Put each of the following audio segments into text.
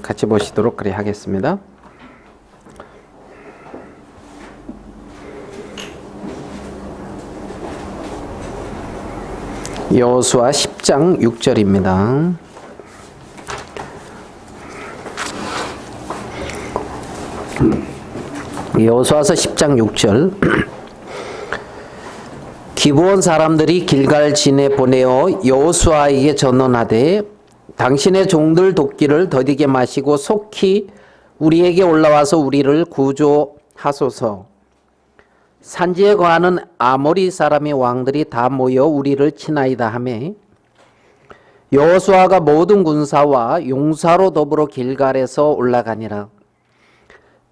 같이 보시도록 그래 하겠습니다. 여호수아 10장 6절입니다. 여호수아서 10장 6절. 기브온 사람들이 길갈진에 보내어 여호수아에게 전언하되 당신의 종들 돕기를 더디게 마시고 속히 우리에게 올라와서 우리를 구조하소서. 산지에 거하는 아모리 사람의 왕들이 다 모여 우리를 치나이다 하매 여호수아가 모든 군사와 용사로 더불어 길갈에서 올라가니라.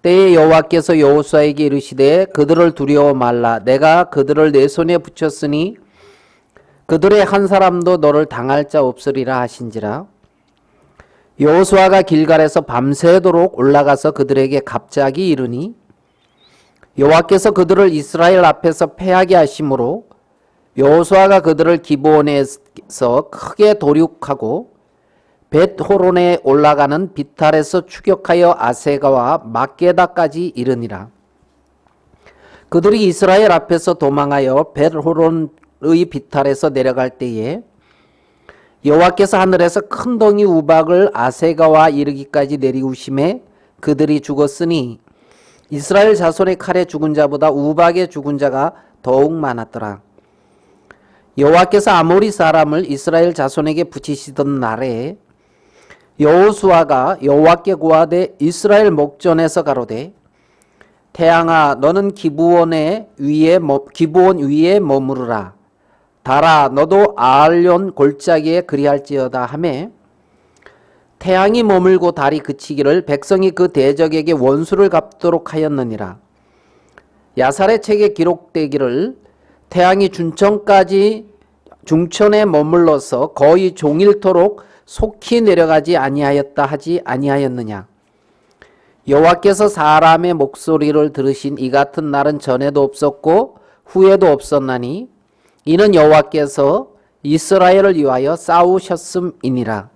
때에 여호와께서 여호수아에게 이르시되 그들을 두려워 말라. 내가 그들을 내 손에 붙였으니 그들의 한 사람도 너를 당할 자 없으리라 하신지라. 여호수아가 길갈에서 밤새도록 올라가서 그들에게 갑자기 이르니 여호와께서 그들을 이스라엘 앞에서 패하게 하심으로 여호수아가 그들을 기브온에서 크게 도륙하고 벳호론에 올라가는 비탈에서 추격하여 아세가와 막게다까지 이르니라. 그들이 이스라엘 앞에서 도망하여 벳호론의 비탈에서 내려갈 때에 여호와께서 하늘에서 큰 덩이 우박을 아세가와 이르기까지 내리우심에 그들이 죽었으니 이스라엘 자손의 칼에 죽은 자보다 우박에 죽은 자가 더욱 많았더라. 여호와께서 아모리 사람을 이스라엘 자손에게 붙이시던 날에 여호수아가 여호와께 구하되 이스라엘 목전에서 가로되 태양아 너는 기브온 위에 머무르라. 달아 너도 아알론 골짜기에 그리할지어다 하매 태양이 머물고 달이 그치기를 백성이 그 대적에게 원수를 갚도록 하였느니라. 야살의 책에 기록되기를 태양이 중천에 머물러서 거의 종일토록 속히 내려가지 아니하였다 하지 아니하였느냐. 여호와께서 사람의 목소리를 들으신 이 같은 날은 전에도 없었고 후에도 없었나니 이는 여호와께서 이스라엘을 위하여 싸우셨음이니라.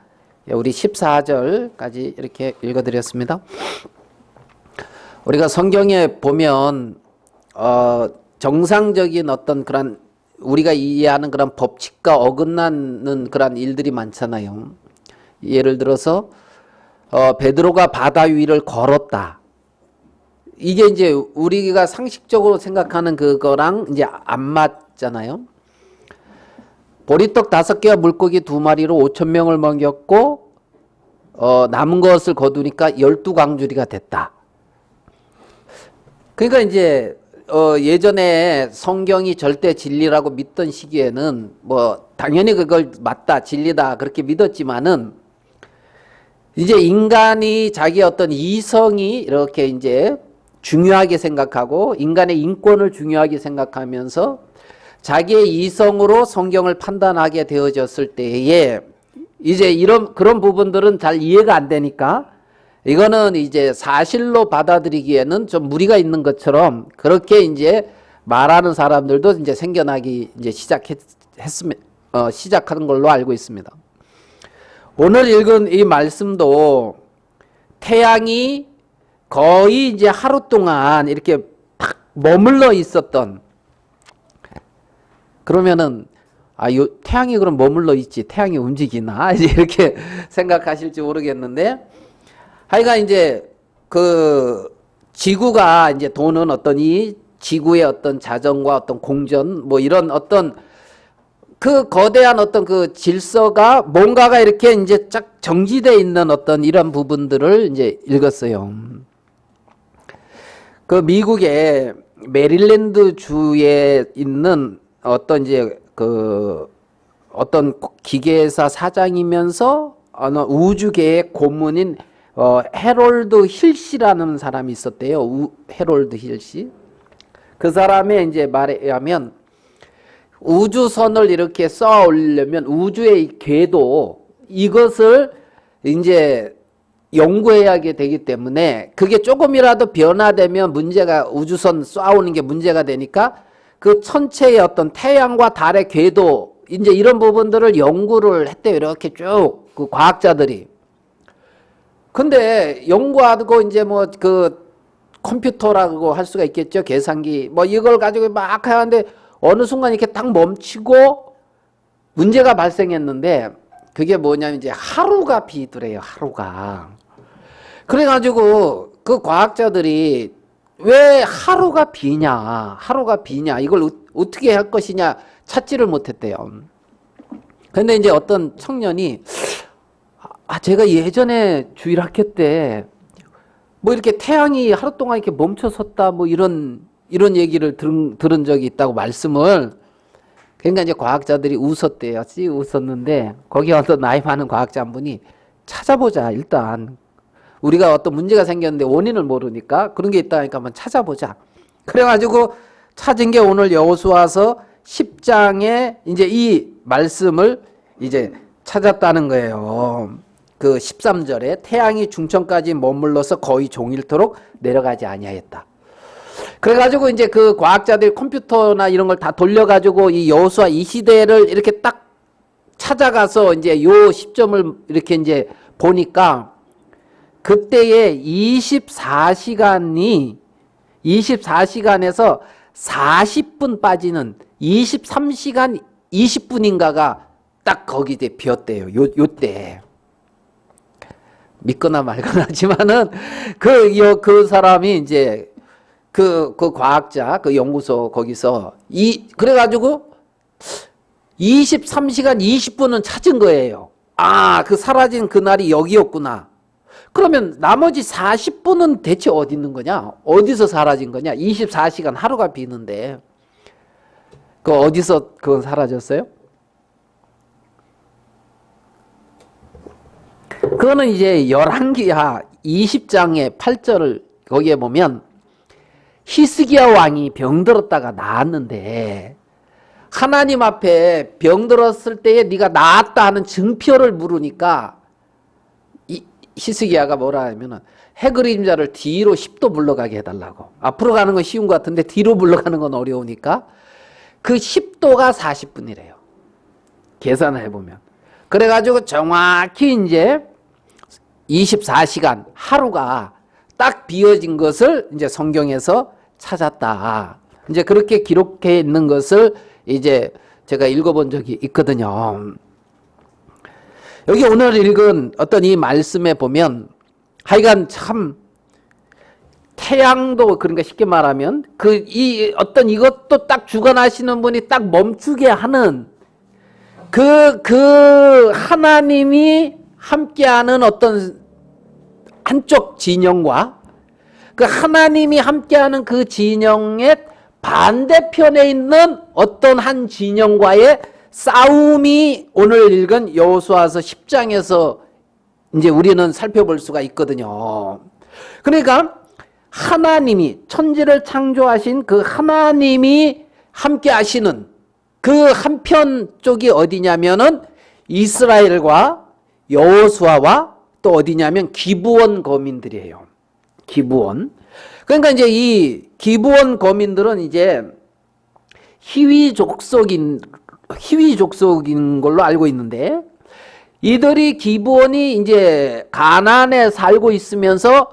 우리 14절까지 이렇게 읽어드렸습니다. 우리가 성경에 보면 정상적인 어떤 그런 우리가 이해하는 그런 법칙과 어긋나는 그런 일들이 많잖아요. 예를 들어서 베드로가 바다 위를 걸었다. 이게 이제 우리가 상식적으로 생각하는 그거랑 이제 안 맞잖아요. 보리떡 5개와 물고기 2마리로 5,000명을 먹였고 남은 것을 거두니까 12광주리가 됐다. 그러니까 이제 예전에 성경이 절대 진리라고 믿던 시기에는 뭐 당연히 그걸 맞다 진리다 그렇게 믿었지만은 이제 인간이 자기 어떤 이성이 이렇게 이제 중요하게 생각하고 인간의 인권을 중요하게 생각하면서 자기의 이성으로 성경을 판단하게 되어졌을 때에 이제 그런 부분들은 잘 이해가 안 되니까 이거는 이제 사실로 받아들이기에는 좀 무리가 있는 것처럼 그렇게 이제 말하는 사람들도 이제 생겨나기 이제 시작하는 걸로 알고 있습니다. 오늘 읽은 이 말씀도 태양이 거의 이제 하루 동안 이렇게 탁 머물러 있었던 그러면은 태양이 그럼 머물러 있지 태양이 움직이나 이제 이렇게 생각하실지 모르겠는데 하여간 이제 그 지구가 이제 도는 어떤 이 지구의 어떤 자전과 어떤 공전 뭐 이런 어떤 그 거대한 어떤 그 질서가 뭔가가 이렇게 이제 쫙 정지되어 있는 어떤 이런 부분들을 이제 읽었어요. 그 미국의 메릴랜드 주에 있는 어떤 이제 그 어떤 기계회사 사장이면서 어느 우주계의 고문인 해롤드 힐씨라는 사람이 있었대요. 해롤드 힐씨. 그 사람의 이제 말에 의하면 우주선을 이렇게 쏘아 올리려면 우주의 궤도 이것을 이제 연구해야 되기 때문에 그게 조금이라도 변화되면 문제가 우주선 쏘아오는 게 문제가 되니까 그 천체의 어떤 태양과 달의 궤도 이제 이런 부분들을 연구를 했대요. 이렇게 쭉 그 과학자들이. 근데 연구하고 이제 뭐 그 컴퓨터라고 할 수가 있겠죠. 계산기. 뭐 이걸 가지고 막 하는데 어느 순간 이렇게 딱 멈추고 문제가 발생했는데 그게 뭐냐면 이제 하루가 비더래요. 하루가. 그래가지고 그 과학자들이 왜 하루가 비냐. 하루가 비냐. 이걸 어떻게 할 것이냐 찾지를 못했대요. 근데 이제 어떤 청년이 제가 예전에 주일학교 때 뭐 이렇게 태양이 하루 동안 이렇게 멈춰섰다 뭐 이런 얘기를 들은 적이 있다고 말씀을 그러니까 이제 과학자들이 웃었대요. 웃었는데 거기 어떤 나이 많은 과학자 한 분이 찾아보자. 일단 우리가 어떤 문제가 생겼는데 원인을 모르니까 그런 게 있다니까 한번 찾아보자. 그래가지고 찾은 게 오늘 여호수아서 10장에 이제 이 말씀을 이제 찾았다는 거예요. 그 13절에 태양이 중천까지 머물러서 거의 종일토록 내려가지 아니하였다. 그래가지고 이제 그 과학자들이 컴퓨터나 이런 걸 다 돌려가지고 이 여호수아 이 시대를 이렇게 딱 찾아가서 이제 요 시점을 이렇게 이제 보니까 그때의 24시간에서 40분 빠지는 23시간 20분인가가 딱 거기에 비었대요. 요때. 믿거나 말거나 하지만은 그 사람이 이제 그 과학자 그 연구소 거기서 그래가지고 23시간 20분은 찾은 거예요. 그 사라진 그날이 여기였구나. 그러면 나머지 40분은 대체 어디 있는 거냐? 어디서 사라진 거냐? 24시간 하루가 비는데 어디서 그건 사라졌어요? 그거는 이제 열왕기하 20장의 8절을 거기에 보면 히스기야 왕이 병들었다가 나았는데 하나님 앞에 병들었을 때에 네가 나았다 하는 증표를 물으니까 히스기야가 뭐라 하면은 해그림자를 뒤로 10도 물러가게 해달라고. 앞으로 가는 건 쉬운 것 같은데 뒤로 물러가는 건 어려우니까 그 10도가 40분이래요. 계산을 해보면. 그래가지고 정확히 이제 24시간 하루가 딱 비어진 것을 이제 성경에서 찾았다. 이제 그렇게 기록해 있는 것을 이제 제가 읽어본 적이 있거든요. 여기 오늘 읽은 어떤 이 말씀에 보면 하여간 참 태양도 그러니까 쉽게 말하면 어떤 이것도 딱 주관하시는 분이 딱 멈추게 하는 그 하나님이 함께하는 어떤 한쪽 진영과 그 하나님이 함께하는 그 진영의 반대편에 있는 어떤 한 진영과의 싸움이 오늘 읽은 여호수아서 10장에서 이제 우리는 살펴볼 수가 있거든요. 그러니까 하나님이 천지를 창조하신 그 하나님이 함께 하시는 그 한편 쪽이 어디냐면은 이스라엘과 여호수아와 또 어디냐면 기브온 거민들이에요. 기브온. 그러니까 이제 이 기브온 거민들은 이제 히위 족속인 걸로 알고 있는데 이들이 기브온이 이제 가나안에 살고 있으면서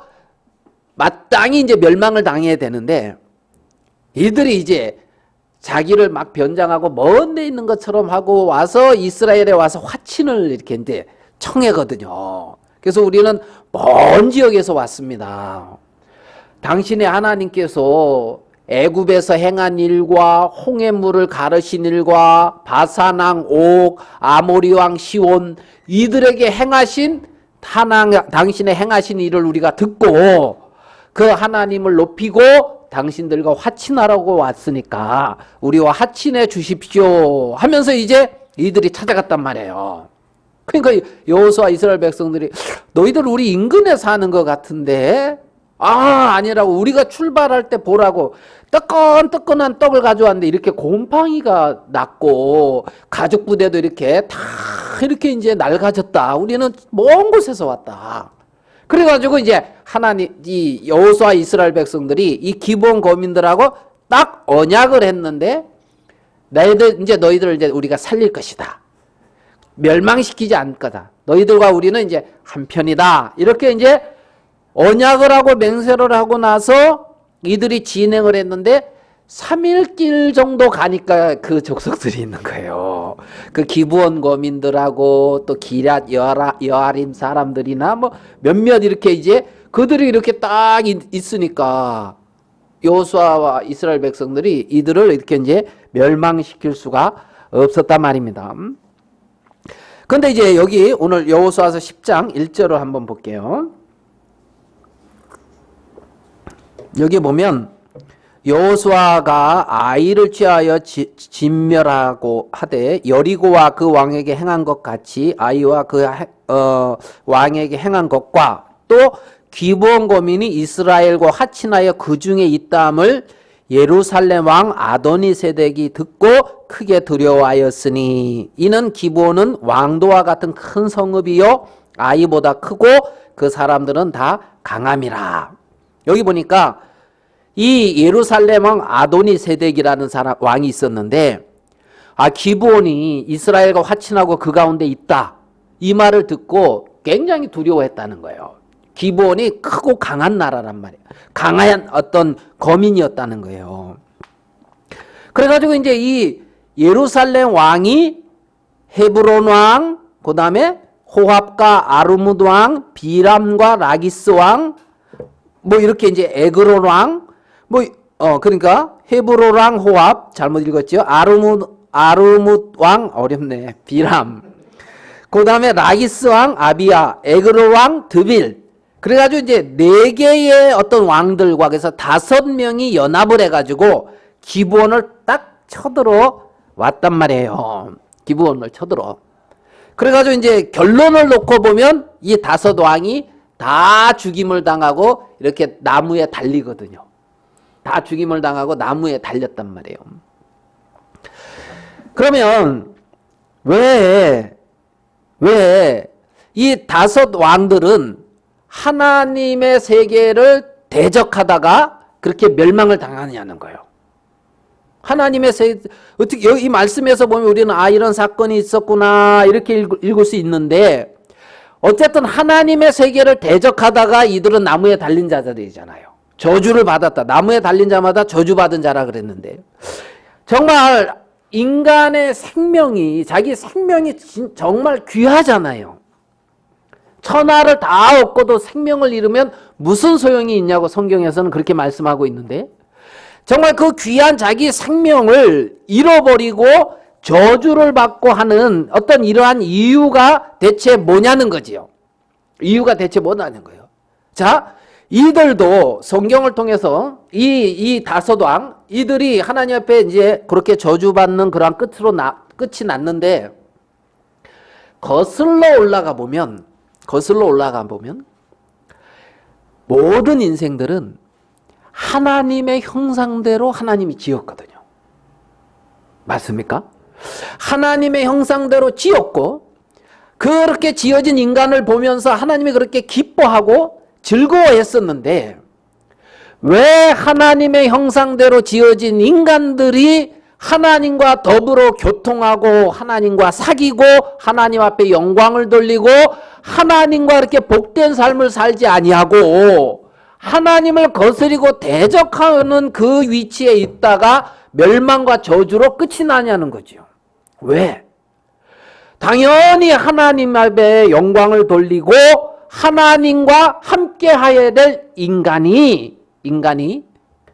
마땅히 이제 멸망을 당해야 되는데 이들이 이제 자기를 막 변장하고 먼 데 있는 것처럼 하고 와서 이스라엘에 와서 화친을 이렇게 이제 청하거든요. 그래서 우리는 먼 지역에서 왔습니다. 당신의 하나님께서 애굽에서 행한 일과 홍해물을 가르신 일과 바산왕 옥, 아모리 왕 시온 이들에게 행하신 당신의 행하신 일을 우리가 듣고 그 하나님을 높이고 당신들과 화친하라고 왔으니까 우리와 화친해 주십시오 하면서 이제 이들이 찾아갔단 말이에요. 그러니까 여호수아 이스라엘 백성들이 너희들 우리 인근에 사는 것 같은데 아니라고 우리가 출발할 때 보라고 뜨끈뜨끈한 떡을 가져왔는데 이렇게 곰팡이가 났고 가죽 부대도 이렇게 다 이렇게 이제 낡아졌다. 우리는 먼 곳에서 왔다. 그래가지고 이제 이 여호수아 이스라엘 백성들이 이 기브온 거민들하고 딱 언약을 했는데 너희들 이제 우리가 살릴 것이다. 멸망시키지 않을 거다. 너희들과 우리는 이제 한편이다. 이렇게 이제 언약을 하고 맹세를 하고 나서 이들이 진행을 했는데 3일길 정도 가니까 그 족속들이 있는 거예요. 그 기브온 거민들하고 또 기럇 여아림 사람들이나 뭐 몇몇 이렇게 이제 그들이 이렇게 딱 있으니까 여호수아와 이스라엘 백성들이 이들을 이렇게 이제 멸망시킬 수가 없었단 말입니다. 근데 이제 여기 오늘 여호수아서 10장 1절을 한번 볼게요. 여기 보면 여호수아가 아이를 취하여 진멸하고 하되 여리고와 그 왕에게 행한 것 같이 아이와 그 왕에게 행한 것과 또 기브온 거민이 이스라엘과 화친하여 그 중에 있다함을 예루살렘 왕 아도니세덱이 듣고 크게 두려워하였으니 이는 기브온은 왕도와 같은 큰 성읍이요 아이보다 크고 그 사람들은 다 강함이라. 여기 보니까 이 예루살렘 왕 아도니세덱이라는 사람 왕이 있었는데 기브온이 이스라엘과 화친하고 그 가운데 있다. 이 말을 듣고 굉장히 두려워했다는 거예요. 기브온이 크고 강한 나라란 말이에요. 강한 어떤 거민이었다는 거예요. 그래가지고 이제 이 예루살렘 왕이 헤브론 왕, 그 다음에 호합과 아르뭇 왕, 비람과 라기스 왕, 뭐 이렇게 이제 에그론 왕, 그러니까 헤브론 왕 호합 잘못 읽었죠. 아르뭇 왕 어렵네. 비람. 그 다음에 라기스 왕 아비야, 에그론 왕 드빌. 그래가지고 이제 4개의 어떤 왕들과 그래서 5명이 연합을 해가지고 기브온을 딱 쳐들어 왔단 말이에요. 기브온을 쳐들어. 그래가지고 이제 결론을 놓고 보면 이 5 왕이 다 죽임을 당하고 이렇게 나무에 달리거든요. 다 죽임을 당하고 나무에 달렸단 말이에요. 그러면 왜 이 5 왕들은 하나님의 세계를 대적하다가 그렇게 멸망을 당하느냐는 거예요. 하나님의 세계, 어떻게, 여기 이 말씀에서 보면 우리는 이런 사건이 있었구나, 이렇게 읽을 수 있는데, 어쨌든 하나님의 세계를 대적하다가 이들은 나무에 달린 자들이잖아요. 저주를 받았다. 나무에 달린 자마다 저주받은 자라 그랬는데, 정말 인간의 생명이, 자기 생명이 정말 귀하잖아요. 천하를 다 얻고도 생명을 잃으면 무슨 소용이 있냐고 성경에서는 그렇게 말씀하고 있는데 정말 그 귀한 자기 생명을 잃어버리고 저주를 받고 하는 어떤 이러한 이유가 대체 뭐냐는 거지요. 이유가 대체 뭐냐는 거예요. 자, 이들도 성경을 통해서 이 5 왕, 이들이 하나님 앞에 이제 그렇게 저주받는 그러한 끝이 났는데 거슬러 올라가 보면 모든 인생들은 하나님의 형상대로 하나님이 지었거든요. 맞습니까? 하나님의 형상대로 지었고 그렇게 지어진 인간을 보면서 하나님이 그렇게 기뻐하고 즐거워했었는데 왜 하나님의 형상대로 지어진 인간들이 하나님과 더불어 교통하고 하나님과 사귀고 하나님 앞에 영광을 돌리고 하나님과 이렇게 복된 삶을 살지 아니하고 하나님을 거스리고 대적하는 그 위치에 있다가 멸망과 저주로 끝이 나냐는 거죠. 왜? 당연히 하나님 앞에 영광을 돌리고 하나님과 함께 하여야 될 인간이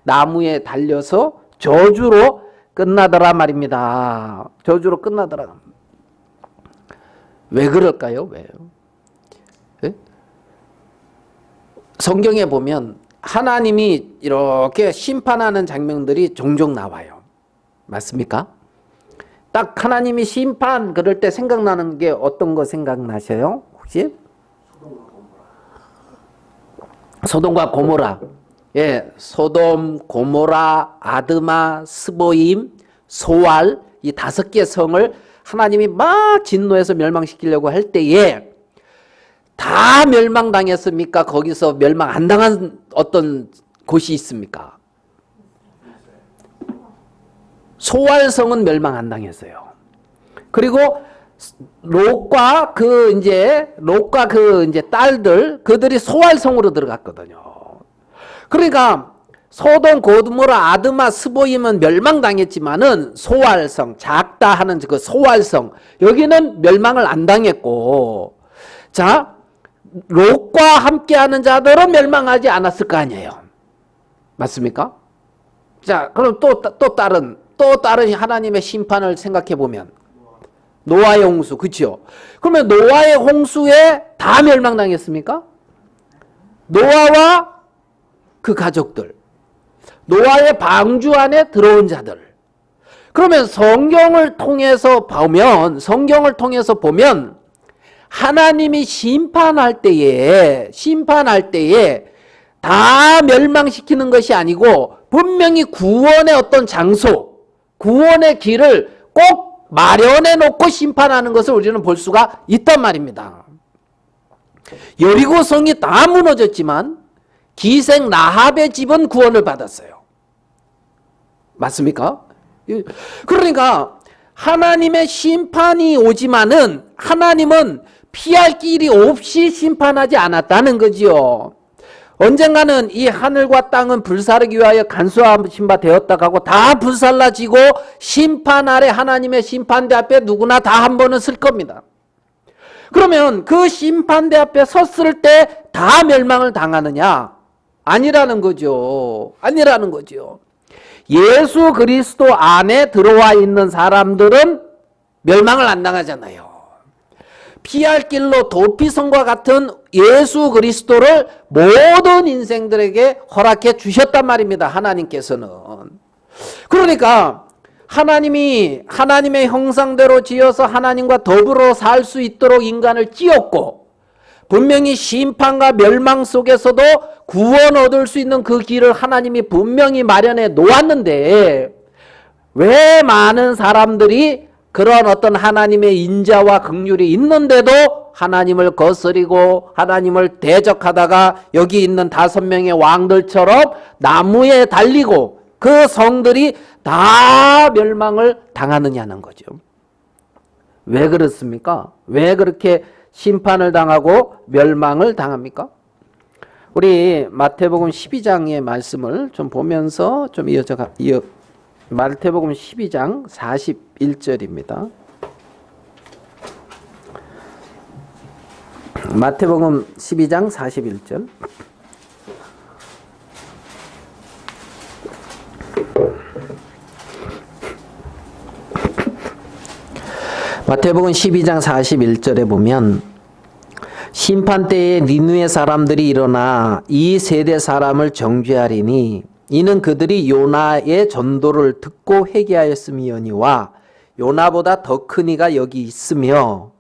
나무에 달려서 저주로 끝나더라 말입니다. 저주로 끝나더라. 왜 그럴까요? 왜요? 네? 성경에 보면 하나님이 이렇게 심판하는 장면들이 종종 나와요. 맞습니까? 딱 하나님이 심판 그럴 때 생각나는 게 어떤 거 생각나셔요? 혹시? 소돔과 고모라. 예, 소돔, 고모라, 아드마, 스보임, 소알 이 5개 성을 하나님이 막 진노해서 멸망시키려고 할 때에 다 멸망당했습니까? 거기서 멸망 안 당한 어떤 곳이 있습니까? 소알성은 멸망 안 당했어요. 그리고 롯과 롯과 딸들, 그들이 소활성으로 들어갔거든요. 그러니까 소돔, 고모라, 아드마, 스보임은 멸망당했지만은 소활성, 작다 하는 그 소활성, 여기는 멸망을 안 당했고, 자, 롯과 함께하는 자들은 멸망하지 않았을 거 아니에요. 맞습니까? 자, 그럼 또 다른 하나님의 심판을 생각해 보면, 노아의 홍수, 그렇죠? 그러면 노아의 홍수에 다 멸망당했습니까? 노아와 그 가족들, 노아의 방주 안에 들어온 자들. 그러면 성경을 통해서 보면 하나님이 심판할 때에 다 멸망시키는 것이 아니고 분명히 구원의 어떤 장소, 구원의 길을 꼭 마련해 놓고 심판하는 것을 우리는 볼 수가 있단 말입니다. 여리고 성이 다 무너졌지만 기생 라합의 집은 구원을 받았어요. 맞습니까? 그러니까 하나님의 심판이 오지만은 하나님은 피할 길이 없이 심판하지 않았다는 거지요. 언젠가는 이 하늘과 땅은 불사르기 위하여 간수하신 바 되었다고 하고 다 불살라지고 심판 아래 하나님의 심판대 앞에 누구나 다 한 번은 설 겁니다. 그러면 그 심판대 앞에 섰을 때 다 멸망을 당하느냐? 아니라는 거죠. 예수 그리스도 안에 들어와 있는 사람들은 멸망을 안 당하잖아요. 피할 길로 도피성과 같은 예수 그리스도를 모든 인생들에게 허락해 주셨단 말입니다. 하나님께서는. 그러니까 하나님의 형상대로 지어서 하나님과 더불어 살 수 있도록 인간을 찌었고 분명히 심판과 멸망 속에서도 구원 얻을 수 있는 그 길을 하나님이 분명히 마련해 놓았는데 왜 많은 사람들이 그런 어떤 하나님의 인자와 긍휼이 있는데도 하나님을 거스리고 하나님을 대적하다가 여기 있는 5명의 왕들처럼 나무에 달리고 그 성들이 다 멸망을 당하느냐는 거죠. 왜 그렇습니까? 왜 그렇게 심판을 당하고 멸망을 당합니까? 우리 마태복음 12장의 말씀을 좀 보면서 좀 마태복음 12장 41절입니다. 마태복음 12장 41절. 마태복음 12장 41절에 보면 심판 때에 니느웨 사람들이 일어나 이 세대 사람을 정죄하리니 이는 그들이 요나의 전도를 듣고 회개하였음이오니와 요나보다 더 큰 이가 여기 있으며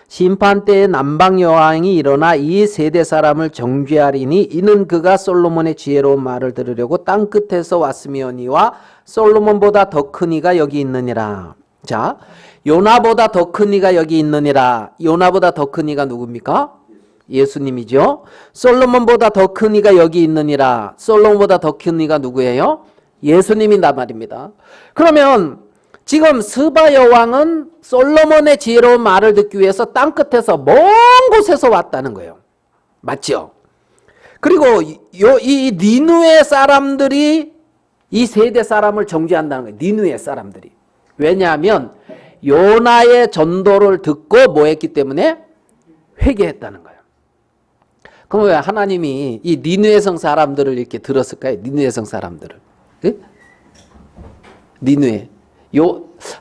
심판 때에 남방 여왕이 일어나 이 세대 사람을 정죄하리니 이는 그가 솔로몬의 지혜로운 말을 들으려고 땅 끝에서 왔음이오니와 솔로몬보다 더 큰 이가 여기 있느니라. 자, 요나보다 더 큰 이가 여기 있느니라. 요나보다 더 큰 이가 누굽니까? 예수님이죠. 솔로몬보다 더 큰 이가 여기 있느니라. 솔로몬보다 더 큰 이가 누구예요? 예수님이란 말입니다. 그러면 지금 스바 여왕은 솔로몬의 지혜로운 말을 듣기 위해서 땅끝에서 먼 곳에서 왔다는 거예요. 맞죠? 그리고 이 니느웨 사람들이 이 세대 사람을 정죄한다는 거예요. 니느웨 사람들이. 왜냐하면 요나의 전도를 듣고 뭐 했기 때문에 회개했다는 거예요. 그럼 왜 하나님이 이 니느웨 성 사람들을 이렇게 들었을까요? 니느웨 성 사람들을. 네? 니느웨.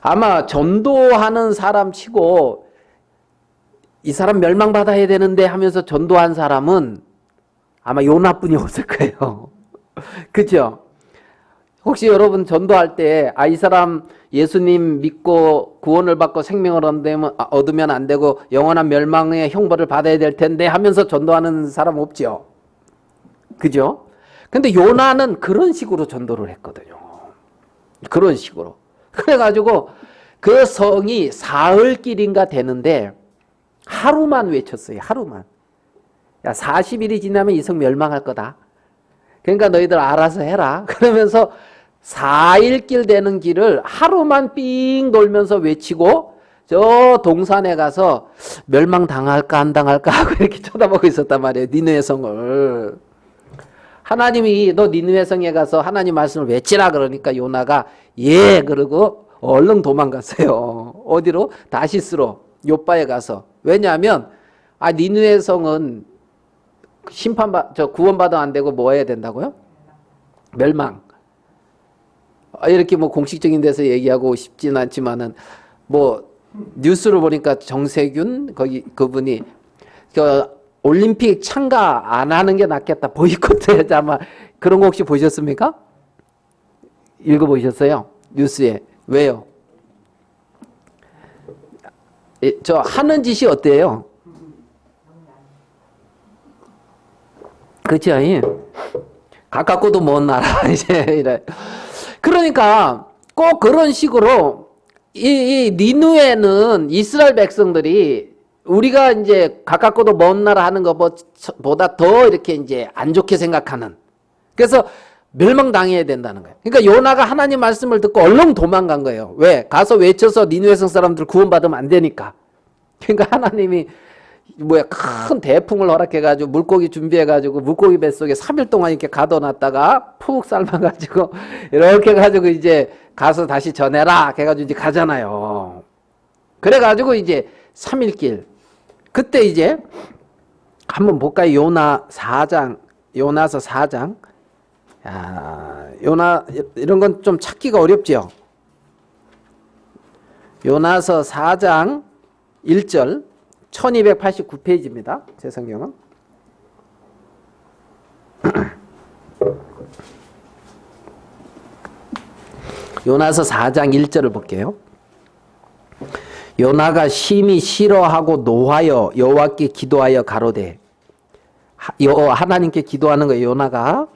아마 전도하는 사람 치고 이 사람 멸망받아야 되는데 하면서 전도한 사람은 아마 요나뿐이 없을 거예요. 그죠? 혹시 여러분 전도할 때 이 사람 예수님 믿고 구원을 받고 생명을 얻으면 안 되고 영원한 멸망의 형벌을 받아야 될 텐데 하면서 전도하는 사람 없죠? 그죠? 근데 요나는 그런 식으로 전도를 했거든요. 그런 식으로. 그래가지고 그 성이 사흘길인가 되는데 하루만 외쳤어요. 하루만. 야, 40일이 지나면 이 성 멸망할 거다. 그러니까 너희들 알아서 해라. 그러면서 4일길 되는 길을 하루만 삥 돌면서 외치고 저 동산에 가서 멸망당할까 안 당할까 하고 이렇게 쳐다보고 있었단 말이에요. 니느웨 성을. 하나님이 너 니느웨 성에 가서 하나님 말씀을 외치라 그러니까 요나가 예 그러고 얼른 도망갔어요. 어디로? 다시스로 요바에 가서. 왜냐하면 니느웨 성은 구원받아 안 되고 뭐 해야 된다고요? 멸망. 이렇게 뭐 공식적인 데서 얘기하고 싶진 않지만은 뭐 뉴스를 보니까 정세균 그분이 올림픽 참가 안 하는 게 낫겠다. 보이콧해야지 아마 그런 거 혹시 보셨습니까? 읽어보셨어요? 뉴스에. 왜요? 저 하는 짓이 어때요? 그렇죠? 가깝고도 먼 나라 이제 이래. 그러니까 꼭 그런 식으로 이 니느웨는 이스라엘 백성들이 우리가 이제 가깝고도 먼 나라 하는 것보다 더 이렇게 이제 안 좋게 생각하는. 그래서 멸망당해야 된다는 거예요. 그러니까 요나가 하나님 말씀을 듣고 얼른 도망간 거예요. 왜? 가서 외쳐서 니느웨 성 사람들 구원받으면 안 되니까. 그러니까 하나님이 큰 대풍을 허락해가지고 물고기 준비해가지고 물고기 뱃속에 3일 동안 이렇게 가둬놨다가 푹 삶아가지고 이렇게 해가지고 이제 가서 다시 전해라 해가지고 이제 가잖아요. 그래가지고 이제 3일길 그때 이제 한번 볼까요? 요나 4장 요나서 4장 요나 이런 건 좀 찾기가 어렵죠. 요나서 4장 1절 1289페이지입니다. 제 성경은. 요나서 4장 1절을 볼게요. 요나가 심히 싫어하고 노하여 여호와께 기도하여 가로되 하나님께 기도하는 거예요. 요나가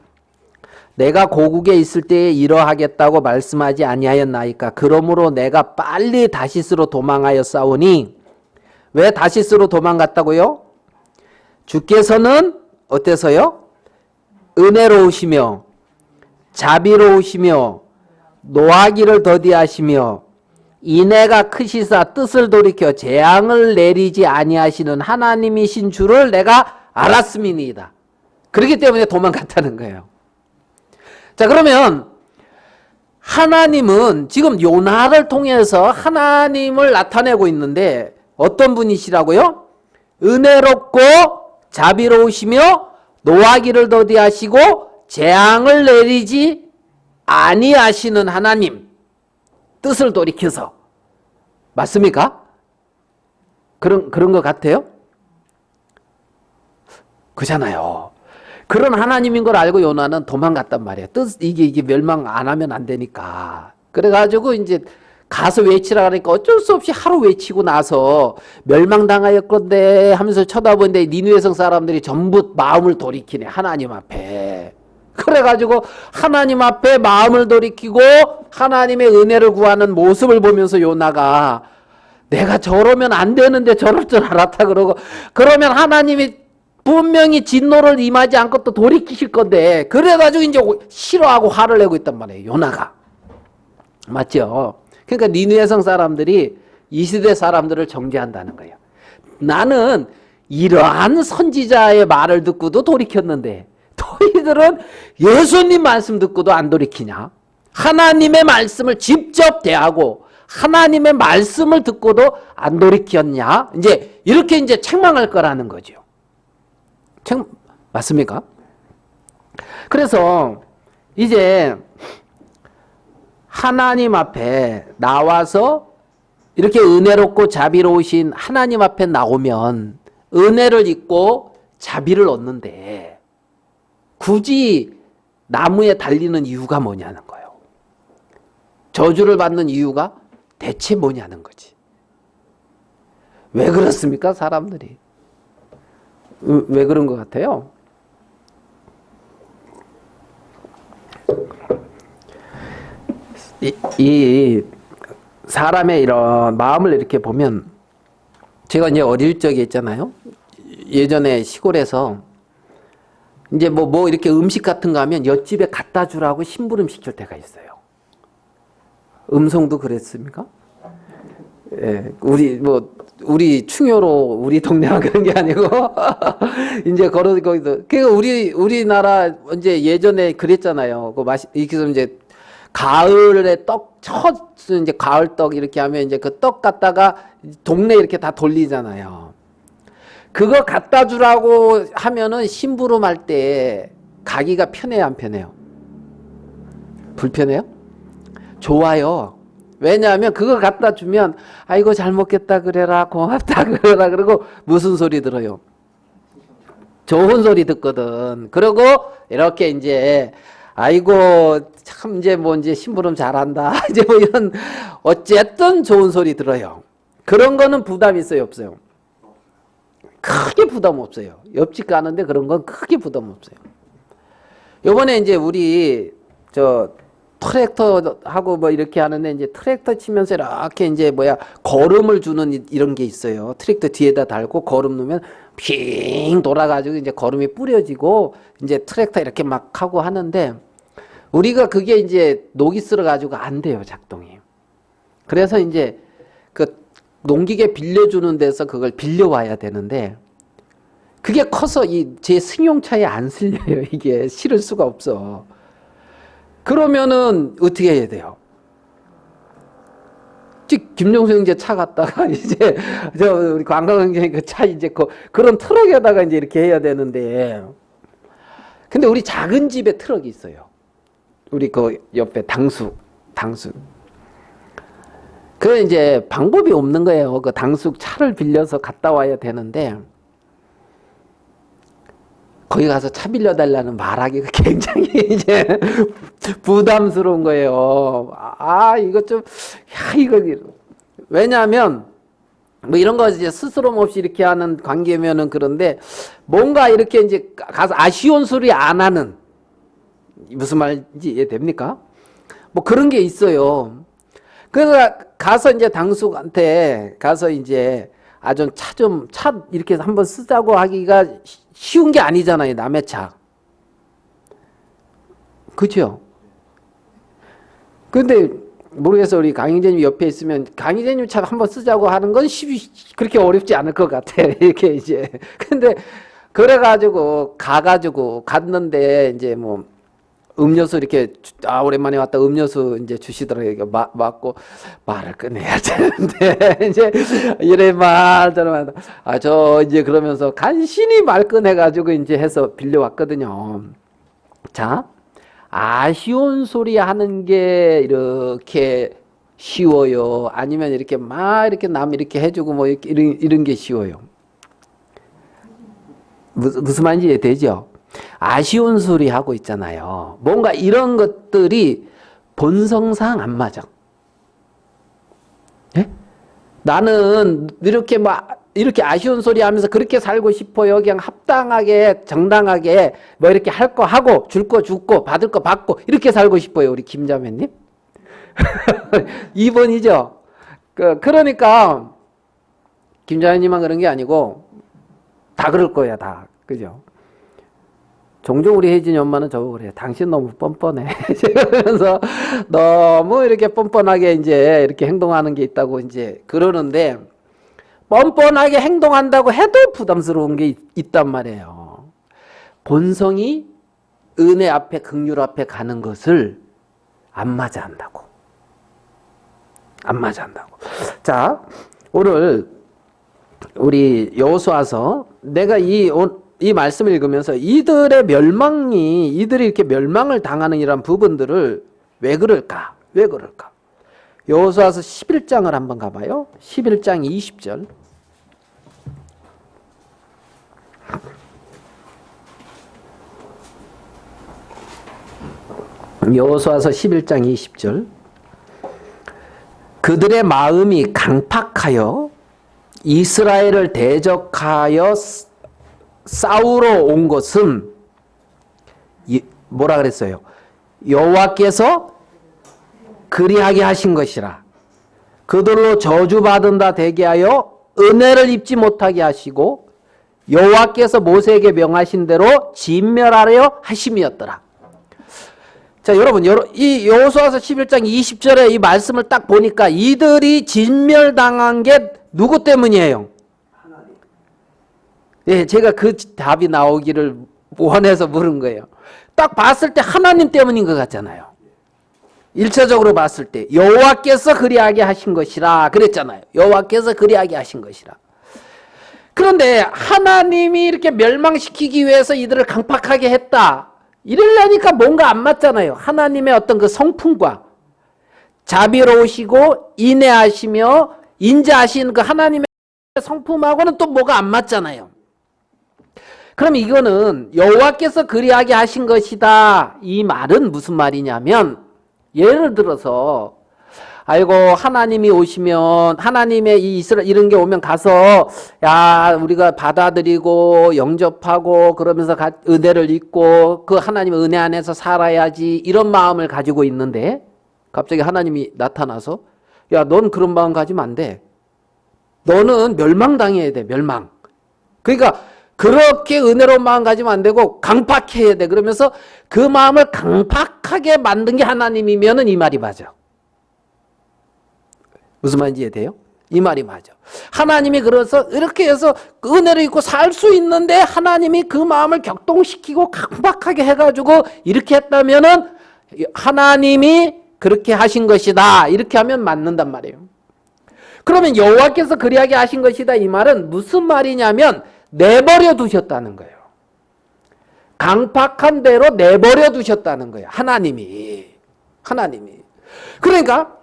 내가 고국에 있을 때에 이러하겠다고 말씀하지 아니하였나이까. 그러므로 내가 빨리 다시스로 도망하여 싸우니. 왜 다시스로 도망갔다고요? 주께서는 어때서요? 은혜로우시며 자비로우시며 노하기를 더디하시며 인애가 크시사 뜻을 돌이켜 재앙을 내리지 아니하시는 하나님이신 줄을 내가 알았음이니이다. 그렇기 때문에 도망갔다는 거예요. 자, 그러면 하나님은 지금 요나를 통해서 하나님을 나타내고 있는데 어떤 분이시라고요? 은혜롭고 자비로우시며 노하기를 더디하시고 재앙을 내리지 아니하시는 하나님. 뜻을 돌이켜서. 맞습니까? 그런 것 같아요? 그잖아요. 그런 하나님인 걸 알고 요나는 도망갔단 말이에요. 이게 멸망 안 하면 안 되니까. 그래가지고 이제 가서 외치라 그러니까 어쩔 수 없이 하루 외치고 나서 멸망당하였건데 하면서 쳐다보는데 니느웨 성 사람들이 전부 마음을 돌이키네. 하나님 앞에. 그래가지고 하나님 앞에 마음을 돌이키고 하나님의 은혜를 구하는 모습을 보면서 요나가 내가 저러면 안 되는데 저럴 줄 알았다 그러고 그러면 하나님이 분명히 진노를 임하지 않고 또 돌이키실 건데 그래가지고 이제 싫어하고 화를 내고 있단 말이에요. 요나가. 맞죠? 그러니까 니느웨 성 사람들이 이 시대 사람들을 정죄한다는 거예요. 나는 이러한 선지자의 말을 듣고도 돌이켰는데 너희들은 예수님 말씀 듣고도 안 돌이키냐? 하나님의 말씀을 직접 대하고 하나님의 말씀을 듣고도 안 돌이켰냐? 이제 이렇게 이제 책망할 거라는 거죠. 맞습니까? 그래서 이제 하나님 앞에 나와서 이렇게 은혜롭고 자비로우신 하나님 앞에 나오면 은혜를 잊고 자비를 얻는데 굳이 나무에 달리는 이유가 뭐냐는 거예요. 저주를 받는 이유가 대체 뭐냐는 거지. 왜 그렇습니까? 사람들이. 왜 그런 것 같아요? 이 사람의 이런 마음을 이렇게 보면 제가 이제 어릴 적에 있잖아요. 예전에 시골에서 이제 뭐 이렇게 음식 같은 거 하면 옆집에 갖다 주라고 심부름 시킬 때가 있어요. 음성도 그랬습니까? 예, 우리 충효로 우리 동네만 그런 게 아니고 이제 거기서 그러니까 우리나라 이제 예전에 그랬잖아요. 이렇게 해서 이제 가을에 첫 이제 가을 떡 이렇게 하면 이제 그 떡 갖다가 동네 이렇게 다 돌리잖아요. 그거 갖다 주라고 하면은 심부름할 때 가기가 편해요, 안 편해요? 불편해요? 좋아요. 왜냐하면 그거 갖다 주면 아이고 잘 먹겠다 그래라 고맙다 그래라 그러고 무슨 소리 들어요? 좋은 소리 듣거든. 그러고 이렇게 이제 아이고 참 이제 뭐 이제 심부름 잘한다 이제 뭐 이런 어쨌든 좋은 소리 들어요. 그런 거는 부담 있어요, 없어요? 크게 부담 없어요. 옆집 가는데 그런 건 크게 부담 없어요. 요번에 이제 우리 트랙터 하고 뭐 이렇게 하는데 이제 트랙터 치면서 이렇게 이제 걸음을 주는 이런 게 있어요. 트랙터 뒤에다 달고 걸음 넣으면 핑 돌아가지고 이제 걸음이 뿌려지고 이제 트랙터 이렇게 막 하고 하는데 우리가 그게 이제 녹이 쓸어 가지고 안 돼요, 작동이. 그래서 이제 그 농기계 빌려주는 데서 그걸 빌려와야 되는데 그게 커서 제 승용차에 안 실려요. 이게 실을 수가 없어. 그러면은 어떻게 해야 돼요? 김종수 형제 차 갖다가 이제 우리 관광 형제 그 차 이제 그런 트럭에다가 이제 이렇게 해야 되는데 근데 우리 작은 집에 트럭이 있어요. 우리 그 옆에 당숙. 그 이제 방법이 없는 거예요. 그 당숙 차를 빌려서 갔다 와야 되는데 거기 가서 차 빌려달라는 말하기가 굉장히 이제 부담스러운 거예요. 이거 왜냐하면 뭐 이런 거 이제 스스럼 없이 이렇게 하는 관계면은 그런데 뭔가 이렇게 이제 가서 아쉬운 소리 안 하는 무슨 말인지 이해됩니까? 뭐 그런 게 있어요. 그래서 가서 이제 당숙한테 가서 이제 차 이렇게 한번 쓰자고 하기가 쉬운 게 아니잖아요, 남의 차. 그죠? 근데 모르겠어, 우리 강희재님 옆에 있으면 강희재님 차 한번 쓰자고 하는 건 그렇게 어렵지 않을 것 같아. 이렇게 이제. 근데 그래가지고 갔는데 이제 뭐 음료수 이렇게 오랜만에 왔다 음료수 이제 주시더라고요. 맞고 말을 꺼내야 되는데 이제 이래 저래 이제 그러면서 간신히 말 꺼내가지고 이제 해서 빌려왔거든요. 자, 아쉬운 소리 하는 게 이렇게 쉬워요? 아니면 이렇게 이렇게 남 이렇게 해주고 뭐 이런 게 쉬워요? 무슨 말인지 이해되죠? 아쉬운 소리 하고 있잖아요. 뭔가 이런 것들이 본성상 안 맞아. 예? 나는 이렇게 아쉬운 소리 하면서 그렇게 살고 싶어요. 그냥 합당하게, 정당하게 뭐 이렇게 할 거 하고, 줄 거 주고, 받을 거 받고, 이렇게 살고 싶어요. 우리 김자매님. 2번이죠. 그러니까, 김자매님만 그런 게 아니고, 다 그럴 거야, 다. 그죠? 종종 우리 혜진이 엄마는 저보고 그래요. 당신 너무 뻔뻔해. 그러면서 너무 이렇게 뻔뻔하게 이제 이렇게 행동하는 게 있다고 이제 그러는데 뻔뻔하게 행동한다고 해도 부담스러운 게 있단 말이에요. 본성이 은혜 앞에 긍휼 앞에 가는 것을 안 맞아 한다고. 자, 오늘 우리 여호수아서 내가 이 말씀을 읽으면서 이들이 이렇게 멸망을 당하는 이런 부분들을 왜 그럴까? 여호수아서 11장을 한번 가봐요. 11장 20절. 여호수아서 11장 20절. 그들의 마음이 강팍하여 이스라엘을 대적하여 싸우러 온 것은 뭐라 그랬어요? 여호와께서 그리하게 하신 것이라. 그들로 저주받은다 되게 하여 은혜를 입지 못하게 하시고 여호와께서 모세에게 명하신 대로 진멸하려 하심이었더라. 자, 여러분, 이 여호수아서 11장 20절에 이 말씀을 딱 보니까 이들이 진멸당한 게 누구 때문이에요? 예, 제가 그 답이 나오기를 원해서 물은 거예요. 딱 봤을 때 하나님 때문인 것 같잖아요. 1차적으로 봤을 때 여호와께서 그리하게 하신 것이라 그랬잖아요. 여호와께서 그리하게 하신 것이라. 그런데 하나님이 이렇게 멸망시키기 위해서 이들을 강팍하게 했다. 이러려니까 뭔가 안 맞잖아요. 하나님의 어떤 그 성품과 자비로우시고 인애하시며 인자하신 그 하나님의 성품하고는 또 뭐가 안 맞잖아요. 그럼 이거는 여호와께서 그리하게 하신 것이다. 이 말은 무슨 말이냐면, 예를 들어서 아이고 하나님이 오시면, 하나님의 이 이스라엘 이런 게 오면 가서 야 우리가 받아들이고 영접하고 그러면서 은혜를 입고 그 하나님의 은혜 안에서 살아야지, 이런 마음을 가지고 있는데 갑자기 하나님이 나타나서 야 넌 그런 마음 가지면 안 돼. 너는 멸망당해야 돼. 멸망. 그러니까 그렇게 은혜로운 마음 가지면 안 되고 강팍해야 돼. 그러면서 그 마음을 강팍하게 만든 게 하나님이면은 이 말이 맞아. 무슨 말인지 이해돼요? 이 말이 맞아. 하나님이 그래서 이렇게 해서 은혜를 입고 살 수 있는데 하나님이 그 마음을 격동시키고 강팍하게 해가지고 이렇게 했다면은 하나님이 그렇게 하신 것이다. 이렇게 하면 맞는단 말이에요. 그러면 여호와께서 그리하게 하신 것이다. 이 말은 무슨 말이냐면 내버려 두셨다는 거예요. 강팍한 대로 내버려 두셨다는 거예요. 하나님이. 그러니까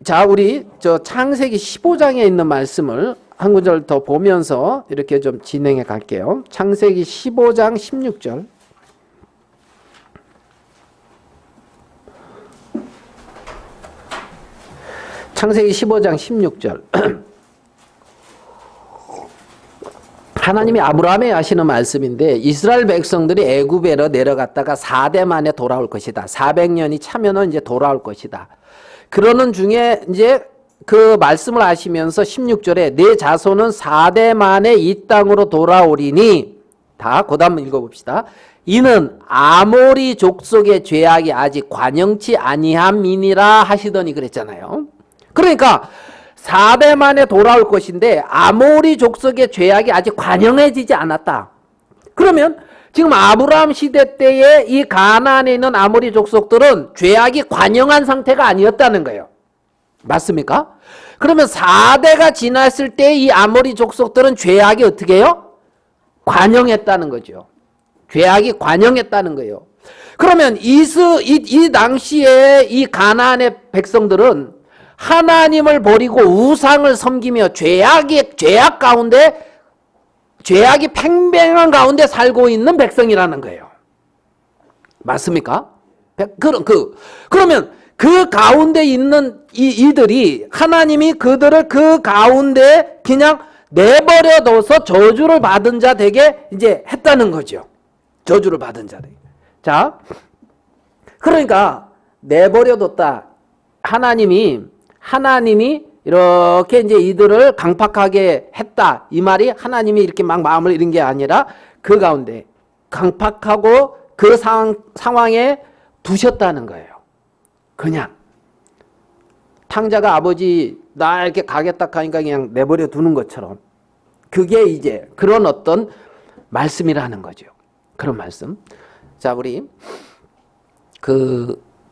자, 우리 창세기 15장에 있는 말씀을 한 구절 더 보면서 이렇게 좀 진행해 갈게요. 창세기 15장 16절. 창세기 15장 16절. 하나님이 아브라함에 하시는 말씀인데, 이스라엘 백성들이 애굽에로 내려갔다가 4대 만에 돌아올 것이다. 400년이 차면은 이제 돌아올 것이다. 그러는 중에 이제 그 말씀을 하시면서 16절에 내 자손은 4대 만에 이 땅으로 돌아오리니, 다 그 다음 읽어봅시다. 이는 아모리 족속의 죄악이 아직 관영치 아니함이니라 하시더니 그랬잖아요. 그러니까 4대 만에 돌아올 것인데 아모리 족속의 죄악이 아직 관영해지지 않았다. 그러면 지금 아브라함 시대 때에 이 가나안에 있는 아모리 족속들은 죄악이 관영한 상태가 아니었다는 거예요. 맞습니까? 그러면 4대가 지났을 때 이 아모리 족속들은 죄악이 어떻게 해요? 관영했다는 거죠. 죄악이 관영했다는 거예요. 그러면 이 당시에 이 가나안의 백성들은 하나님을 버리고 우상을 섬기며 죄악 가운데, 죄악이 팽배한 가운데 살고 있는 백성이라는 거예요. 맞습니까? 그러면 그 가운데 있는 이들이 하나님이 그들을 그 가운데 그냥 내버려둬서 저주를 받은 자 되게 이제 했다는 거죠. 저주를 받은 자 되게. 자, 그러니까 내버려뒀다. 하나님이 이렇게 이제 이들을 강팍하게 했다. 이 말이 하나님이 이렇게 막 마음을 잃은 게 아니라 그 가운데 강팍하고 그 상황에 두셨다는 거예요. 그냥. 탕자가 아버지 나 이렇게 가겠다 하니까 그냥 내버려 두는 것처럼. 그게 이제 그런 어떤 말씀이라는 거죠. 그런 말씀. 자, 우리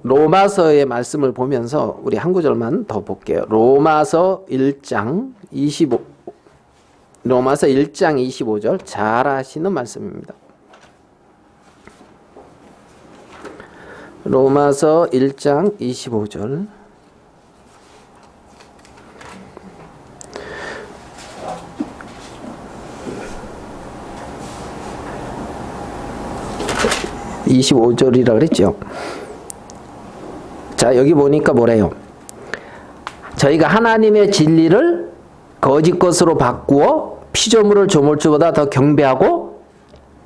로마서의 말씀을 보면서 우리 한 구절만 더 볼게요. 로마서 1장 25절 잘 아시는 말씀입니다. 로마서 1장 25절. (25절이라) 그랬죠. 자, 여기 보니까 뭐래요? 저희가 하나님의 진리를 거짓 것으로 바꾸어 피조물을 조물주보다 더 경배하고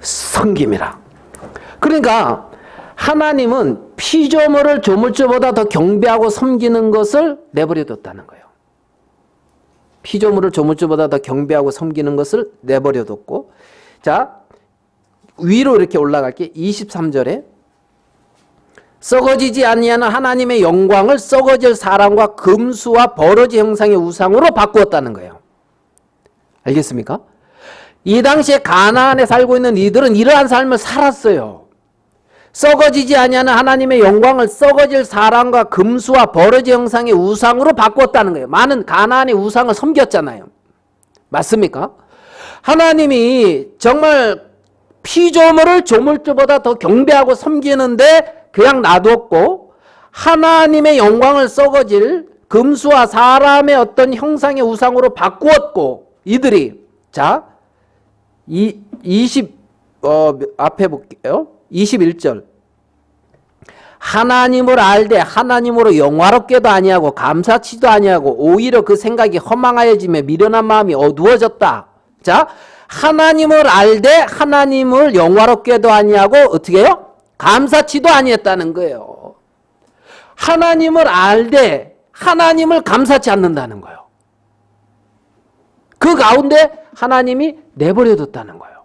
섬김이라. 그러니까 하나님은 피조물을 조물주보다 더 경배하고 섬기는 것을 내버려뒀다는 거예요. 피조물을 조물주보다 더 경배하고 섬기는 것을 내버려뒀고, 자, 위로 이렇게 올라갈게. 23절에 썩어지지 아니하는 하나님의 영광을 썩어질 사람과 금수와 버러지 형상의 우상으로 바꾸었다는 거예요. 알겠습니까? 이 당시에 가나안에 살고 있는 이들은 이러한 삶을 살았어요. 썩어지지 아니하는 하나님의 영광을 썩어질 사람과 금수와 버러지 형상의 우상으로 바꾸었다는 거예요. 많은 가나안의 우상을 섬겼잖아요. 맞습니까? 하나님이 정말 피조물을 조물주보다 더 경배하고 섬기는데 그냥 놔뒀고, 하나님의 영광을 썩어질 금수와 사람의 어떤 형상의 우상으로 바꾸었고, 이들이 자 20 앞에 볼게요. 21절. 하나님을 알되 하나님으로 영화롭게도 아니하고 감사치도 아니하고 오히려 그 생각이 허망하여지며 미련한 마음이 어두워졌다. 자, 하나님을 알되 하나님을 영화롭게도 아니하고 어떻게 해요? 감사치도 아니했다는 거예요. 하나님을 알되 하나님을 감사치 않는다는 거예요. 그 가운데 하나님이 내버려뒀다는 거예요.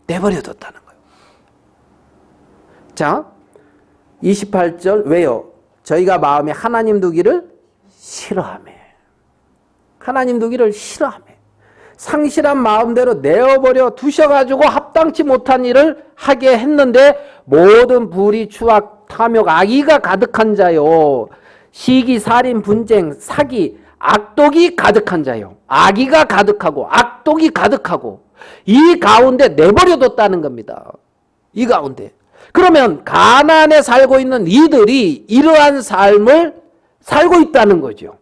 내버려뒀다는 거예요. 자, 28절. 왜요? 저희가 마음에 하나님 두기를 싫어하며. 하나님 두기를 싫어하며. 상실한 마음대로 내어버려 두셔가지고 합당치 못한 일을 하게 했는데 모든 불의, 추악, 탐욕, 악의가 가득한 자요. 시기, 살인, 분쟁, 사기, 악독이 가득한 자요. 악의가 가득하고 악독이 가득하고 이 가운데 내버려뒀다는 겁니다. 이 가운데. 그러면 가나안에 살고 있는 이들이 이러한 삶을 살고 있다는 거죠.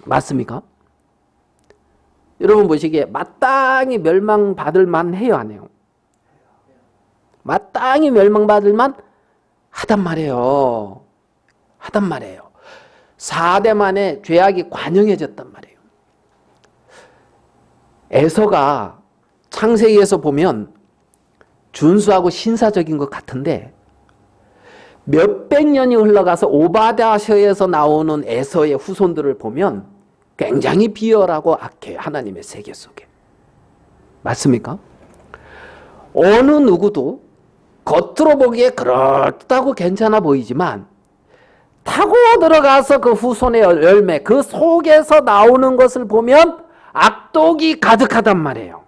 맞습니까? 여러분 보시기에 마땅히 멸망받을 만해요, 안 해요? 마땅히 멸망받을 만 하단 말이에요. 하단 말이에요. 4대 만에 죄악이 관영해졌단 말이에요. 에서가 창세기에서 보면 준수하고 신사적인 것 같은데 몇백 년이 흘러가서 오바댜서에서 나오는 에서의 후손들을 보면 굉장히 비열하고 악해요. 하나님의 세계 속에. 맞습니까? 어느 누구도 겉으로 보기에 그렇다고 괜찮아 보이지만 타고 들어가서 그 후손의 열매, 그 속에서 나오는 것을 보면 악독이 가득하단 말이에요.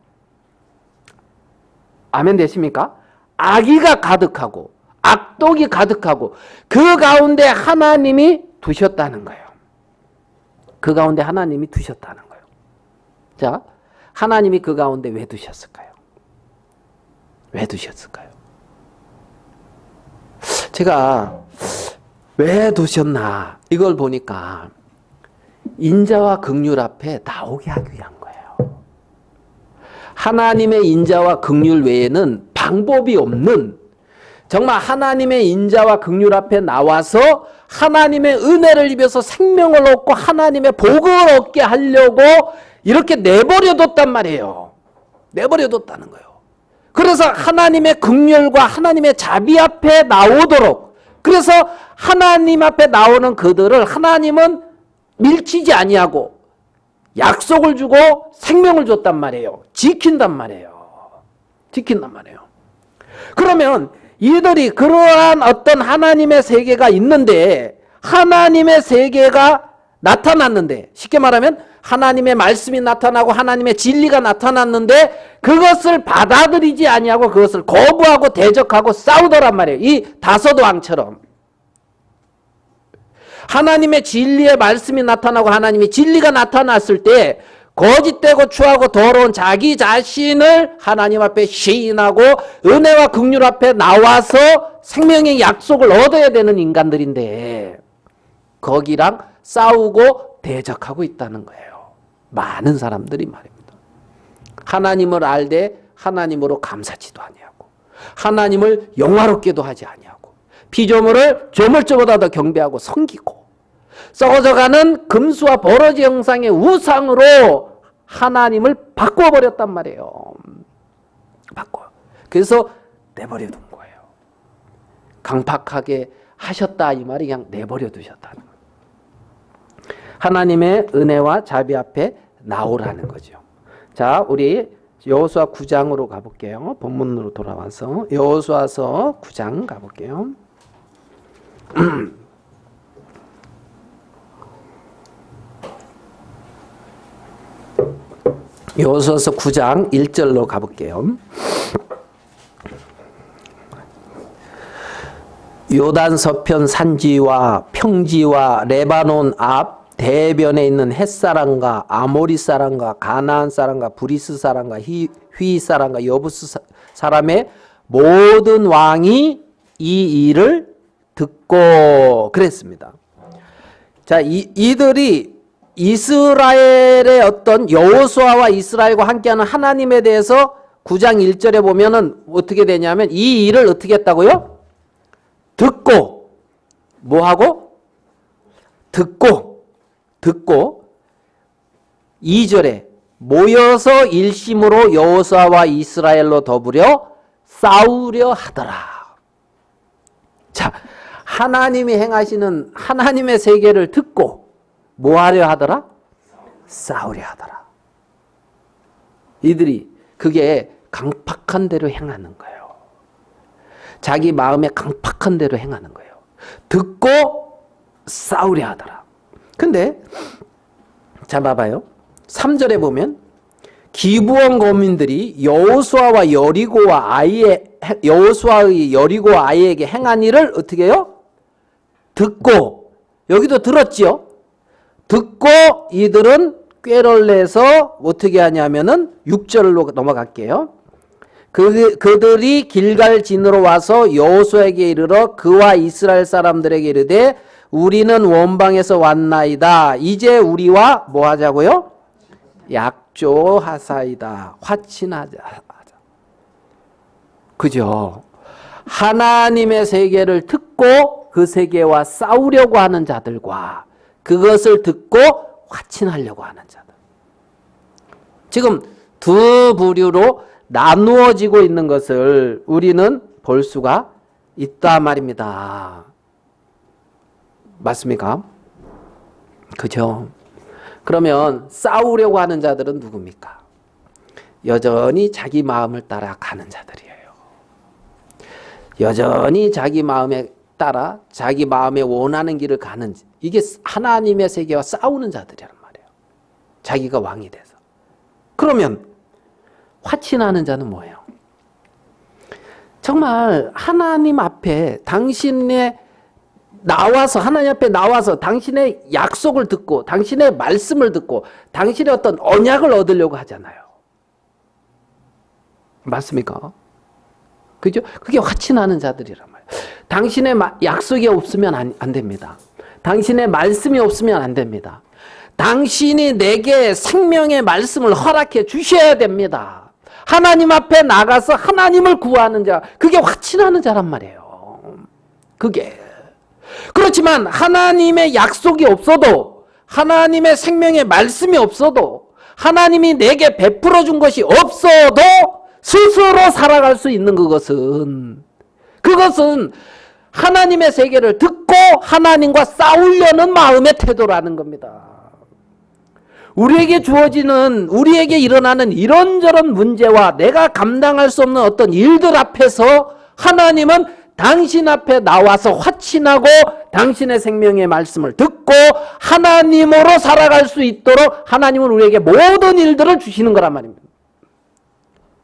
아멘 되십니까? 악의가 가득하고 악독이 가득하고 그 가운데 하나님이 두셨다는 거예요. 그 가운데 하나님이 두셨다는 거예요. 자, 하나님이 그 가운데 왜 두셨을까요? 왜 두셨을까요? 제가 왜 두셨나 이걸 보니까 인자와 긍휼 앞에 나오게 하기 위한 거예요. 하나님의 인자와 긍휼 외에는 방법이 없는, 정말 하나님의 인자와 긍휼 앞에 나와서 하나님의 은혜를 입어서 생명을 얻고 하나님의 복을 얻게 하려고 이렇게 내버려뒀단 말이에요. 내버려뒀다는 거예요. 그래서 하나님의 긍휼과 하나님의 자비 앞에 나오도록, 그래서 하나님 앞에 나오는 그들을 하나님은 밀치지 아니하고 약속을 주고 생명을 줬단 말이에요. 지킨단 말이에요. 지킨단 말이에요. 그러면 이들이 그러한 어떤 하나님의 세계가 있는데, 하나님의 세계가 나타났는데, 쉽게 말하면 하나님의 말씀이 나타나고 하나님의 진리가 나타났는데 그것을 받아들이지 아니하고 그것을 거부하고 대적하고 싸우더란 말이에요. 이 다섯 왕처럼. 하나님의 진리의 말씀이 나타나고 하나님의 진리가 나타났을 때 거짓되고 추하고 더러운 자기 자신을 하나님 앞에 시인하고 은혜와 긍휼 앞에 나와서 생명의 약속을 얻어야 되는 인간들인데 거기랑 싸우고 대적하고 있다는 거예요. 많은 사람들이 말입니다. 하나님을 알되 하나님으로 감사치도 아니하고 하나님을 영화롭게도 하지 아니하고 피조물을 조물주보다 더 경배하고 섬기고 썩어져가는 금수와 버러지 형상의 우상으로 하나님을 바꿔버렸단 말이에요. 그래서 내버려둔 거예요. 강팍하게 하셨다 이 말이 그냥 내버려 두셨다는 거예요. 하나님의 은혜와 자비 앞에 나오라는 거죠. 자, 우리 여호수아 9장으로 가볼게요. 본문으로 돌아와서 여호수아서 9장 가볼게요. 여호수아서 9장 1절로 가볼게요. 요단 서편 산지와 평지와 레바논 앞 대변에 있는 헷사람과 아모리 사람과 가나안 사람과 브리스 사람과 휘 사람과 여부스 사람의 모든 왕이 이 일을 듣고 그랬습니다. 자, 이들이 이스라엘의 어떤 여호수아와 이스라엘과 함께하는 하나님에 대해서 9장 1절에 보면은 어떻게 되냐면 이 일을 어떻게 했다고요? 듣고 뭐하고? 듣고 2절에 모여서 일심으로 여호수아와 이스라엘로 더불어 싸우려 하더라. 자, 하나님이 행하시는 하나님의 세계를 듣고 뭐 하려 하더라? 싸우려 하더라. 이들이 그게 강팍한 대로 행하는 거예요. 자기 마음에 강팍한 대로 행하는 거예요. 듣고 싸우려 하더라. 근데 자 봐봐요. 3절에 보면 기브온 거민들이 여호수아의 여리고 아이에게 행한 일을 어떻게 해요? 듣고 여기도 들었지요. 듣고 이들은 꾀를 내서 어떻게 하냐면은 6절로 넘어갈게요. 그들이 길갈 진으로 와서 여호수아에게 이르러 그와 이스라엘 사람들에게 이르되 우리는 원방에서 왔나이다. 이제 우리와 뭐 하자고요? 약조하사이다. 화친하자. 그죠? 하나님의 세계를 듣고 그 세계와 싸우려고 하는 자들과 그것을 듣고 화친하려고 하는 자들. 지금 두 부류로 나누어지고 있는 것을 우리는 볼 수가 있다 말입니다. 맞습니까? 그죠? 그러면 싸우려고 하는 자들은 누굽니까? 여전히 자기 마음을 따라 가는 자들이에요. 여전히 자기 마음에 따라 자기 마음에 원하는 길을 가는, 이게 하나님의 세계와 싸우는 자들이란 말이에요. 자기가 왕이 돼서. 그러면 화친하는 자는 뭐예요? 정말 하나님 앞에 하나님 앞에 나와서 당신의 약속을 듣고 당신의 말씀을 듣고 당신의 어떤 언약을 얻으려고 하잖아요. 맞습니까? 그죠? 그게 화친하는 자들이란 말이에요. 당신의 약속이 없으면 안 됩니다. 당신의 말씀이 없으면 안 됩니다. 당신이 내게 생명의 말씀을 허락해 주셔야 됩니다. 하나님 앞에 나가서 하나님을 구하는 자, 그게 화친하는 자란 말이에요. 그게. 그렇지만 하나님의 약속이 없어도, 하나님의 생명의 말씀이 없어도, 하나님이 내게 베풀어 준 것이 없어도 스스로 살아갈 수 있는 그것은 하나님의 세계를 듣고 하나님과 싸우려는 마음의 태도라는 겁니다. 우리에게 일어나는 이런저런 문제와 내가 감당할 수 없는 어떤 일들 앞에서 하나님은 당신 앞에 나와서 화친하고 당신의 생명의 말씀을 듣고 하나님으로 살아갈 수 있도록 하나님은 우리에게 모든 일들을 주시는 거란 말입니다.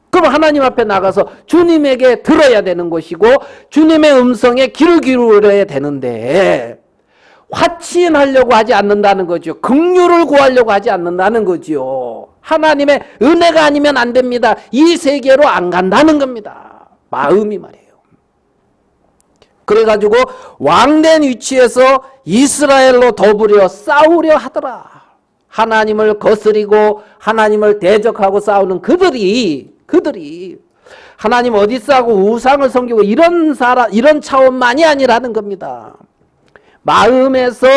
그럼 하나님 앞에 나가서 주님에게 들어야 되는 것이고 주님의 음성에 귀를 기울여야 되는데 화친하려고 하지 않는다는 거죠. 긍휼을 구하려고 하지 않는다는 거죠. 하나님의 은혜가 아니면 안 됩니다. 이 세계로 안 간다는 겁니다. 마음이 말이에요. 그래가지고 왕된 위치에서 이스라엘로 더불어 싸우려 하더라. 하나님을 거스리고 하나님을 대적하고 싸우는 그들이 하나님 어디 싸고 우상을 섬기고 이런 차원만이 아니라는 겁니다. 마음에서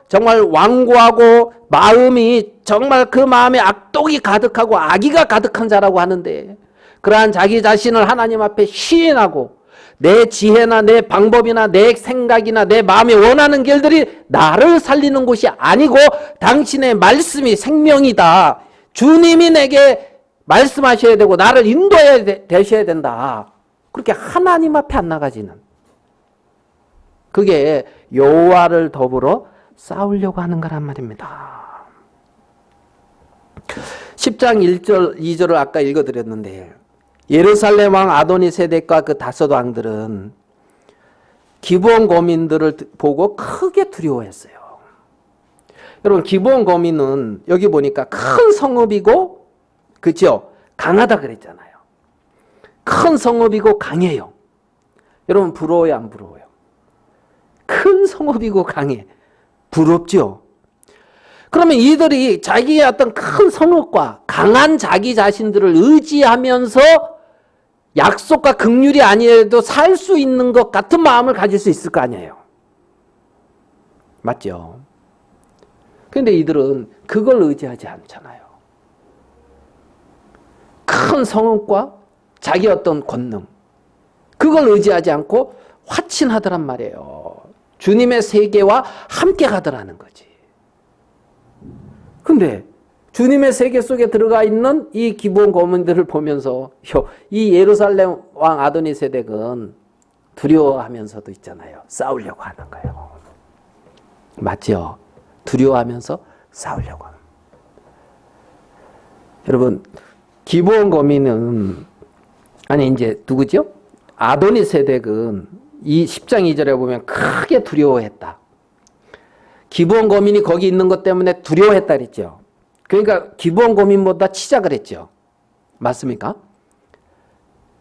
정말 완고하고 마음이 정말 그 마음에 악독이 가득하고 악의가 가득한 자라고 하는데, 그러한 자기 자신을 하나님 앞에 시인하고 내 지혜나 내 방법이나 내 생각이나 내 마음에 원하는 길들이 나를 살리는 곳이 아니고 당신의 말씀이 생명이다. 주님이 내게 말씀하셔야 되고 나를 인도해야 되셔야 된다. 그렇게 하나님 앞에 안 나가지는, 그게 여호와를 더불어 싸우려고 하는 거란 말입니다. 10장 1절 2절을 아까 읽어드렸는데 예루살렘 왕 아도니세덱과 그 다섯 왕들은 기브온 거민들을 보고 크게 두려워했어요. 여러분 기브온 거민은 여기 보니까 큰 성읍이고 그렇죠? 강하다 그랬잖아요. 큰 성읍이고 강해요. 여러분 부러워요 안 부러워요? 큰 성읍이고 강해. 부럽죠? 그러면 이들이 자기의 어떤 큰 성읍과 강한 자기 자신들을 의지하면서 약속과 긍휼이 아니어도 살 수 있는 것 같은 마음을 가질 수 있을 거 아니에요. 맞죠? 그런데 이들은 그걸 의지하지 않잖아요. 큰 성읍과 자기 어떤 권능 그걸 의지하지 않고 화친하더란 말이에요. 주님의 세계와 함께 가더라는 거지. 근데 주님의 세계 속에 들어가 있는 이 기브온 거민들을 보면서 이 예루살렘 왕 아도니세덱은 두려워하면서도 있잖아요. 싸우려고 하는 거예요. 맞죠? 두려워하면서 싸우려고 하는. 여러분 기브온 거민은 아니 이제 누구죠? 아도니세덱은 이 10장 2절에 보면 크게 두려워했다. 기브온 거민이 거기 있는 것 때문에 두려워했다 그랬죠. 그러니까 기브온 거민보다 치자 그랬죠. 맞습니까?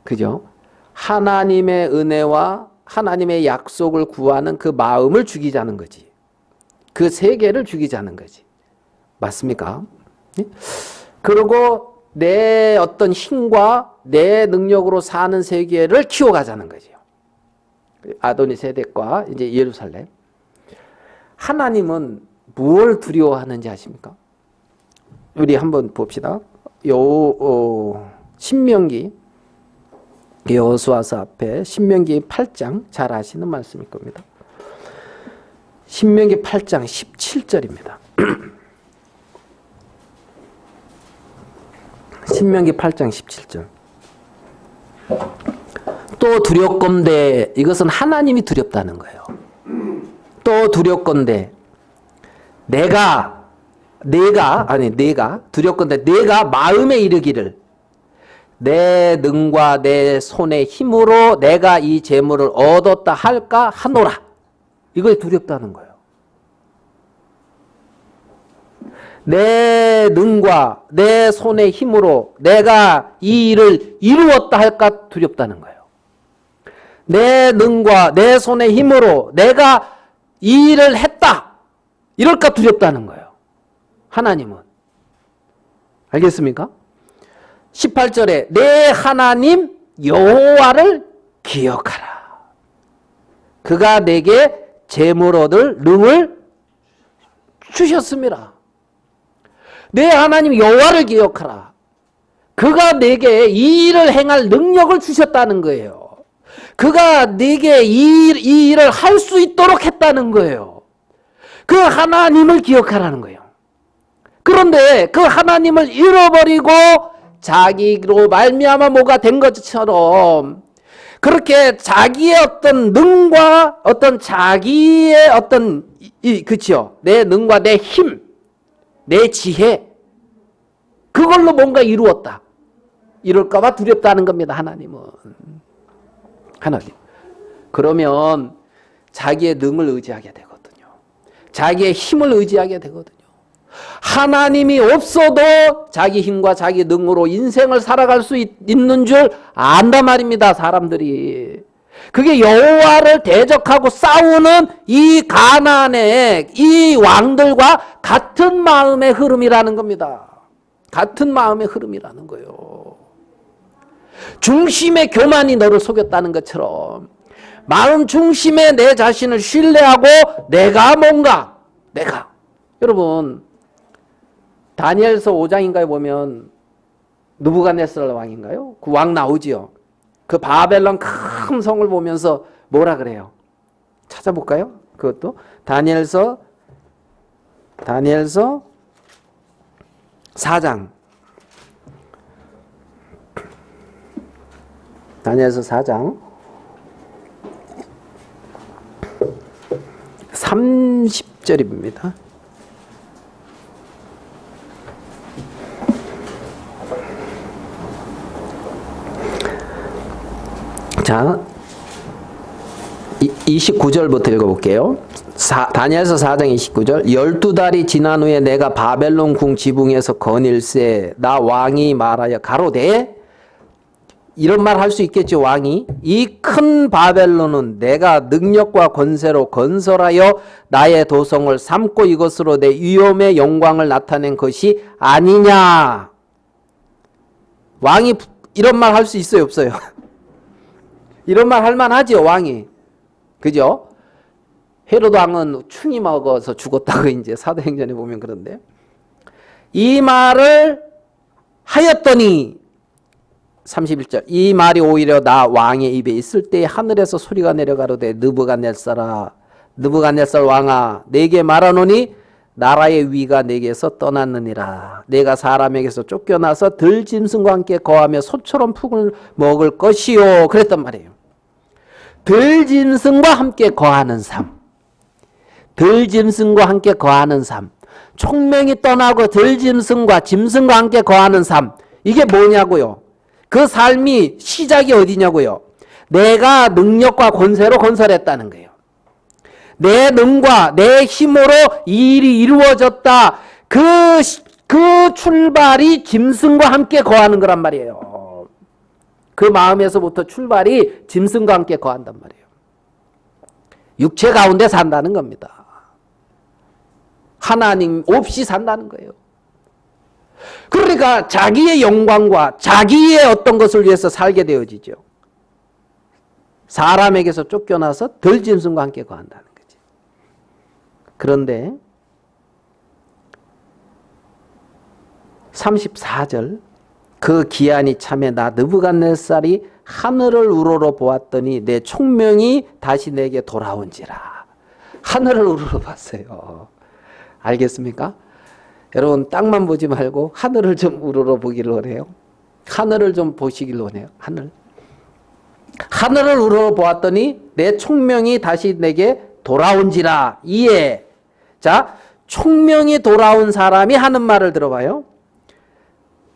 그죠? 하나님의 은혜와 하나님의 약속을 구하는 그 마음을 죽이자는 거지. 그 세계를 죽이자는 거지. 맞습니까? 그리고 내 어떤 힘과 내 능력으로 사는 세계를 키워가자는 거죠. 아도니세덱과 이제 예루살렘. 하나님은 무엇을 두려워하는지 아십니까? 우리 한번 봅시다. 신명기 여호수아서 앞에 신명기 8장 잘 아시는 말씀일 겁니다. 신명기 8장 17절입니다. 신명기 8장 17절. 또 두렵건대 이것은 하나님이 두렵다는 거예요. 또 두렵건대 내가 두렵건대 내가 마음에 이르기를 내 능과 내 손의 힘으로 내가 이 재물을 얻었다 할까 하노라. 이걸 두렵다는 거예요. 내 능과 내 손의 힘으로 내가 이 일을 이루었다 할까 두렵다는 거예요. 내 능과 내 손의 힘으로 내가 이 일을 했다. 이럴까 두렵다는 거예요. 하나님은. 알겠습니까? 18절에 내 하나님 여호와를 기억하라. 그가 내게 재물 얻을 능을 주셨습니다. 내 하나님 여호와를 기억하라. 그가 내게 이 일을 행할 능력을 주셨다는 거예요. 그가 내게 이 일을 할 수 있도록 했다는 거예요. 그 하나님을 기억하라는 거예요. 그런데 그 하나님을 잃어버리고 자기로 말미암아 뭐가 된 것처럼 그렇게 자기의 어떤 능과 어떤 자기의 어떤 그치요? 내 능과 내 힘, 내 지혜 그걸로 뭔가 이루었다. 이럴까 봐 두렵다는 겁니다. 하나님은. 하나님. 그러면 자기의 능을 의지하게 되거든요. 자기의 힘을 의지하게 되거든요. 하나님이 없어도 자기 힘과 자기 능으로 인생을 살아갈 수 있는 줄 안단 말입니다. 사람들이. 그게 여호와를 대적하고 싸우는 이 가나안의 이 왕들과 같은 마음의 흐름이라는 겁니다. 같은 마음의 흐름이라는 거예요. 중심의 교만이 너를 속였다는 것처럼 마음 중심에 내 자신을 신뢰하고 내가 뭔가 내가 여러분 다니엘서 5장인가에 보면 느부갓네살 왕인가요? 그 왕 나오지요. 그 바벨론 큰 성을 보면서 뭐라 그래요? 찾아볼까요? 그것도 다니엘서 4장 다니엘서 4장 30절입니다. 자, 29절부터 읽어볼게요. 다니엘서 4장 29절. 12달이 지난 후에 내가 바벨론 궁 지붕에서 거닐세 나 왕이 말하여 가로되, 이런 말 할 수 있겠죠. 왕이 이 큰 바벨론은 내가 능력과 권세로 건설하여 나의 도성을 삼고 이것으로 내 위엄의 영광을 나타낸 것이 아니냐. 왕이 이런 말 할 수 있어요, 없어요? 이런 말 할 만하죠, 왕이. 그죠? 헤로드 왕은 충이 먹어서 죽었다고 이제 사도행전에 보면 그런데, 이 말을 하였더니 31절. 이 말이 오히려 나 왕의 입에 있을 때 하늘에서 소리가 내려가로되 느부갓네살 왕아 내게 말하노니 나라의 위가 내게서 떠났느니라. 내가 사람에게서 쫓겨나서 들짐승과 함께 거하며 소처럼 푹을 먹을 것이요. 그랬단 말이에요. 들짐승과 함께 거하는 삶. 들짐승과 함께 거하는 삶. 총명이 떠나고 들짐승과 짐승과 함께 거하는 삶. 이게 뭐냐고요? 그 삶이 시작이 어디냐고요? 내가 능력과 권세로 건설했다는 거예요. 내 능과 내 힘으로 이 일이 이루어졌다. 그 출발이 짐승과 함께 거하는 거란 말이에요. 그 마음에서부터 출발이 짐승과 함께 거한단 말이에요. 육체 가운데 산다는 겁니다. 하나님 없이 산다는 거예요. 그러니까 자기의 영광과 자기의 어떤 것을 위해서 살게 되어지죠. 사람에게서 쫓겨나서 들짐승과 함께 거한다는 거지. 그런데 34절. 그 기한이 참에 나 느부갓네살이 하늘을 우러러 보았더니 내 총명이 다시 내게 돌아온지라. 하늘을 우러러 봤어요. 알겠습니까? 여러분 땅만 보지 말고 하늘을 좀 우러러 보기를 원해요. 하늘을 좀 보시길 원해요. 하늘을 우러러 보았더니 내 총명이 다시 내게 돌아온지라. 이에 자, 총명이 돌아온 사람이 하는 말을 들어봐요.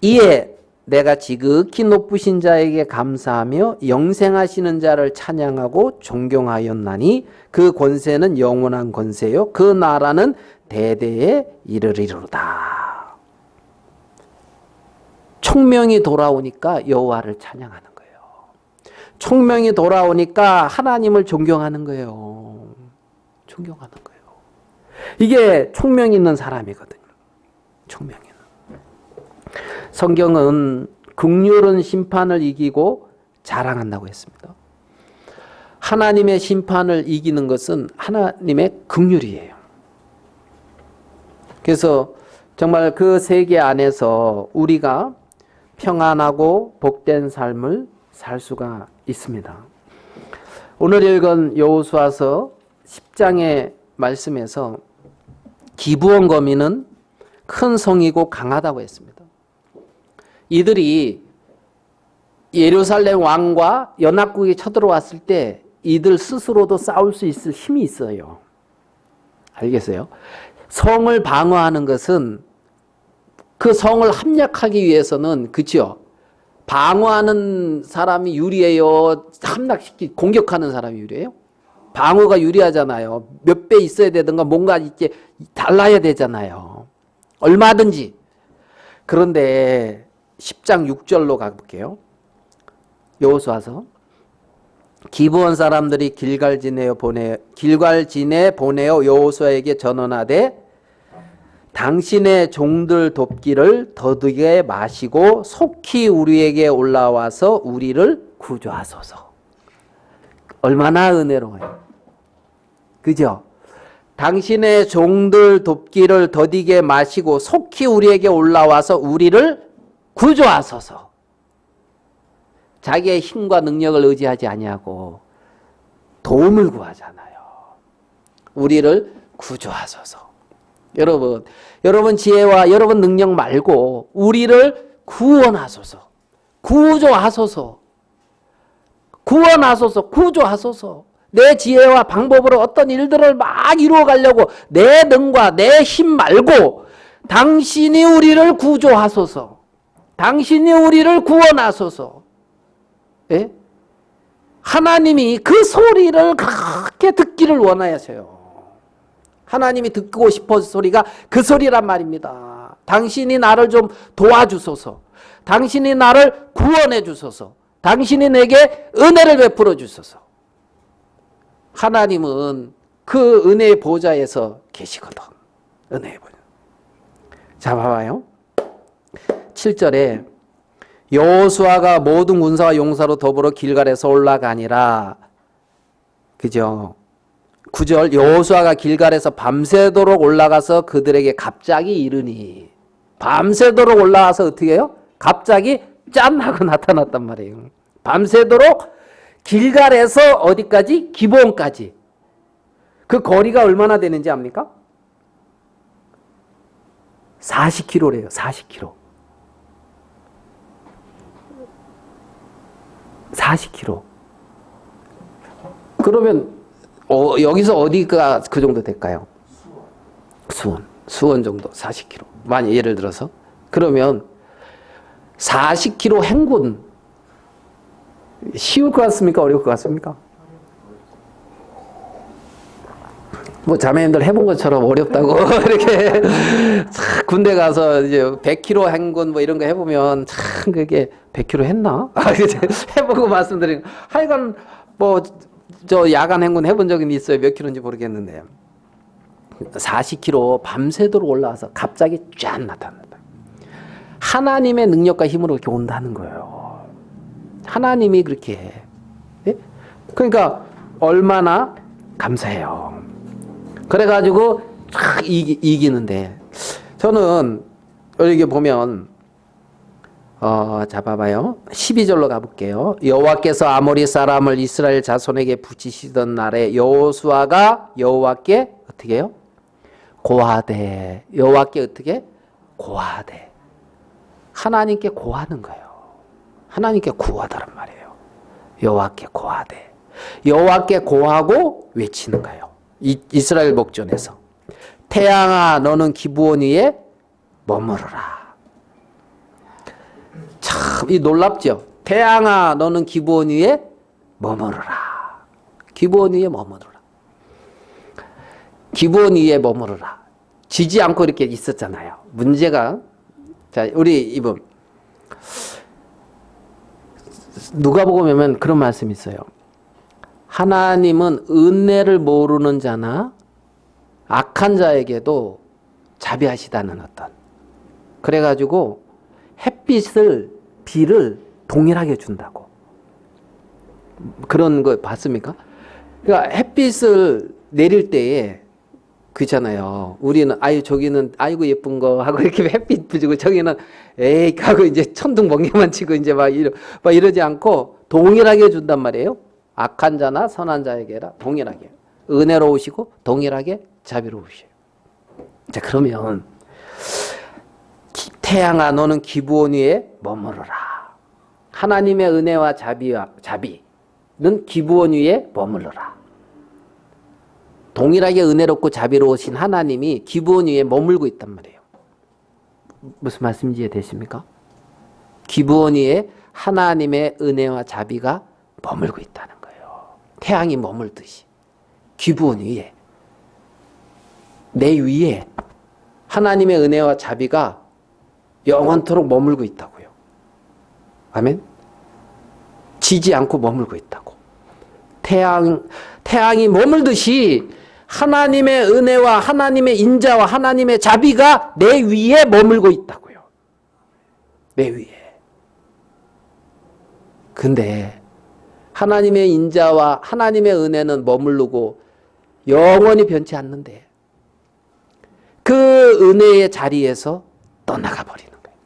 이에 내가 지극히 높으신 자에게 감사하며 영생하시는 자를 찬양하고 존경하였나니 그 권세는 영원한 권세요 그 나라는 대대에 이르리로다. 총명이 돌아오니까 여호와를 찬양하는 거예요. 총명이 돌아오니까 하나님을 존경하는 거예요. 존경하는 거예요. 이게 총명 있는 사람이거든요. 총명이. 성경은 긍휼은 심판을 이기고 자랑한다고 했습니다. 하나님의 심판을 이기는 것은 하나님의 긍휼이에요. 그래서 정말 그 세계 안에서 우리가 평안하고 복된 삶을 살 수가 있습니다. 오늘 읽은 여호수아서 10장의 말씀에서 기브온 거민은 큰 성이고 강하다고 했습니다. 이들이 예루살렘 왕과 연합국이 쳐들어왔을 때 이들 스스로도 싸울 수 있을 힘이 있어요. 알겠어요? 성을 방어하는 것은 그 성을 함락하기 위해서는 그렇죠. 방어하는 사람이 유리해요? 공격하는 사람이 유리해요? 방어가 유리하잖아요. 몇 배 있어야 되든가 뭔가 이렇게 달라야 되잖아요. 얼마든지. 그런데 10장 6절로 가볼게요. 여호수아서. 기브온 사람들이 길갈진에 보내어 여호수아에게 전언하되 당신의 종들 돕기를 더디게 마시고 속히 우리에게 올라와서 우리를 구조하소서. 얼마나 은혜로워요. 그죠? 당신의 종들 돕기를 더디게 마시고 속히 우리에게 올라와서 우리를 구조하소서. 자기의 힘과 능력을 의지하지 아니하고 도움을 구하잖아요. 우리를 구조하소서. 여러분 지혜와 여러분 능력 말고 우리를 구원하소서. 구조하소서. 구원하소서. 구조하소서. 내 지혜와 방법으로 어떤 일들을 막 이루어 가려고 내 능과 내 힘 말고 당신이 우리를 구조하소서. 당신이 우리를 구원하소서. 예? 하나님이 그 소리를 그렇게 듣기를 원하셔요. 하나님이 듣고 싶은 소리가 그 소리란 말입니다. 당신이 나를 좀 도와주소서. 당신이 나를 구원해 주소서. 당신이 내게 은혜를 베풀어 주소서. 하나님은 그 은혜의 보좌에서 계시거든. 은혜의 보좌. 자, 봐봐요. 7절에 여호수아가 모든 군사와 용사로 더불어 길갈에서 올라가니라. 그죠? 9절 여호수아가 길갈에서 밤새도록 올라가서 그들에게 갑자기 이르니. 밤새도록 올라가서 어떻게 해요? 갑자기 짠 하고 나타났단 말이에요. 밤새도록 길갈에서 어디까지? 기브온까지. 그 거리가 얼마나 되는지 압니까? 40km래요. 40km. 40km. 그러면 여기서 어디가 그 정도 될까요? 수원 정도 40km. 만약 예를 들어서 그러면 40km 행군 쉬울 것 같습니까? 어려울 것 같습니까? 뭐 자매님들 해본 것처럼 어렵다고 이렇게 군대 가서 이제 100km 행군 뭐 이런 거 해보면 참 그게 100km 했나? 해보고 말씀드리는 하여간 뭐 저 야간 행군 해본 적은 있어요. 몇 킬로인지 모르겠는데 40km 밤새도록 올라와서 갑자기 쫙 나타난다. 하나님의 능력과 힘으로 이렇게 온다는 거예요. 하나님이 그렇게 해. 예? 그러니까 얼마나 감사해요. 그래가지고 이기는데 저는 여기 보면 자 봐봐요. 12절로 가볼게요. 여호와께서 아모리 사람을 이스라엘 자손에게 붙이시던 날에 여호수아가 여호와께 어떻게 해요? 고하되. 여호와께 어떻게? 고하되. 하나님께 고하는 거예요. 하나님께 구하다란 말이에요. 여호와께 고하되. 여호와께 고하고 외치는 거예요. 이스라엘 목전에서. 태양아 너는 기브온 위에 머무르라. 참 이 놀랍죠. 태양아 너는 기브온 위에 머무르라. 기브온 위에 머무르라. 기브온 위에 머무르라. 지지 않고 이렇게 있었잖아요. 문제가 자 우리 이분 누가복음 보면 그런 말씀이 있어요. 하나님은 은혜를 모르는 자나 악한 자에게도 자비하시다는 어떤. 그래가지고 비를 동일하게 준다고. 그런 거 봤습니까? 그러니까 햇빛을 내릴 때에 그렇잖아요. 우리는 저기는 아이고 예쁜 거 하고 이렇게 햇빛 부주고 저기는 에이 하고 이제 천둥 번개만 치고 이제 막 이러지 않고 동일하게 준단 말이에요. 악한 자나 선한 자에게라 동일하게 은혜로우시고 동일하게 자비로우셔요. 자 그러면 태양아 너는 기브온 위에 머무르라. 하나님의 은혜와 자비는 기브온 위에 머무르라. 동일하게 은혜롭고 자비로우신 하나님이 기브온 위에 머물고 있단 말이에요. 무슨 말씀인지 이해되십니까? 기브온 위에 하나님의 은혜와 자비가 머물고 있다는 거예요. 태양이 머물듯이 기브온 위에 내 위에 하나님의 은혜와 자비가 영원토록 머물고 있다고요. 아멘? 지지 않고 머물고 있다고. 태양이 머물듯이 하나님의 은혜와 하나님의 인자와 하나님의 자비가 내 위에 머물고 있다고요. 내 위에. 근데 하나님의 인자와 하나님의 은혜는 머무르고 영원히 변치 않는데 그 은혜의 자리에서 떠나가 버리는 거예요.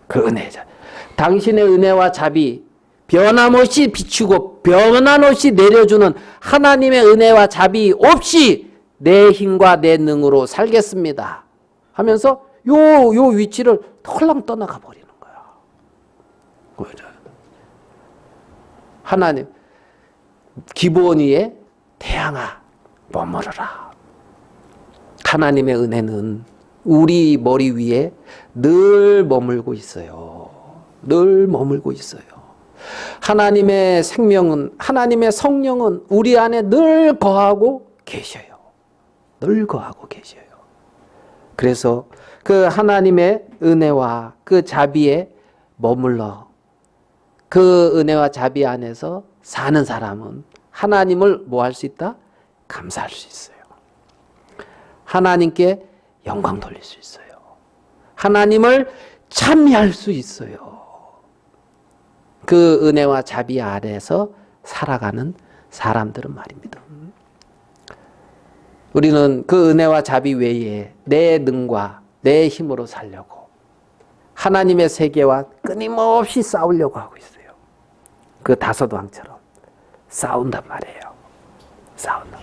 그 은혜의 자리. 당신의 은혜와 자비 변함없이 비추고 변함없이 내려주는 하나님의 은혜와 자비 없이 내 힘과 내 능으로 살겠습니다 하면서 요 위치를 헐랑 떠나가 버리는 거야. 하나님 기브온 위에 태양아 머무르라. 하나님의 은혜는 우리 머리 위에 늘 머물고 있어요. 늘 머물고 있어요. 하나님의 생명은, 하나님의 성령은 우리 안에 늘 거하고 계셔요. 늘 거하고 계셔요. 그래서 그 하나님의 은혜와 그 자비에 머물러 그 은혜와 자비 안에서 사는 사람은 하나님을 뭐 할 수 있다? 감사할 수 있어요. 하나님께 영광 돌릴 수 있어요. 하나님을 찬미할 수 있어요. 그 은혜와 자비 아래에서 살아가는 사람들은 말입니다. 우리는 그 은혜와 자비 외에 내 능과 내 힘으로 살려고 하나님의 세계와 끊임없이 싸우려고 하고 있어요. 그 다섯 왕처럼 싸운단 말이에요. 싸운다.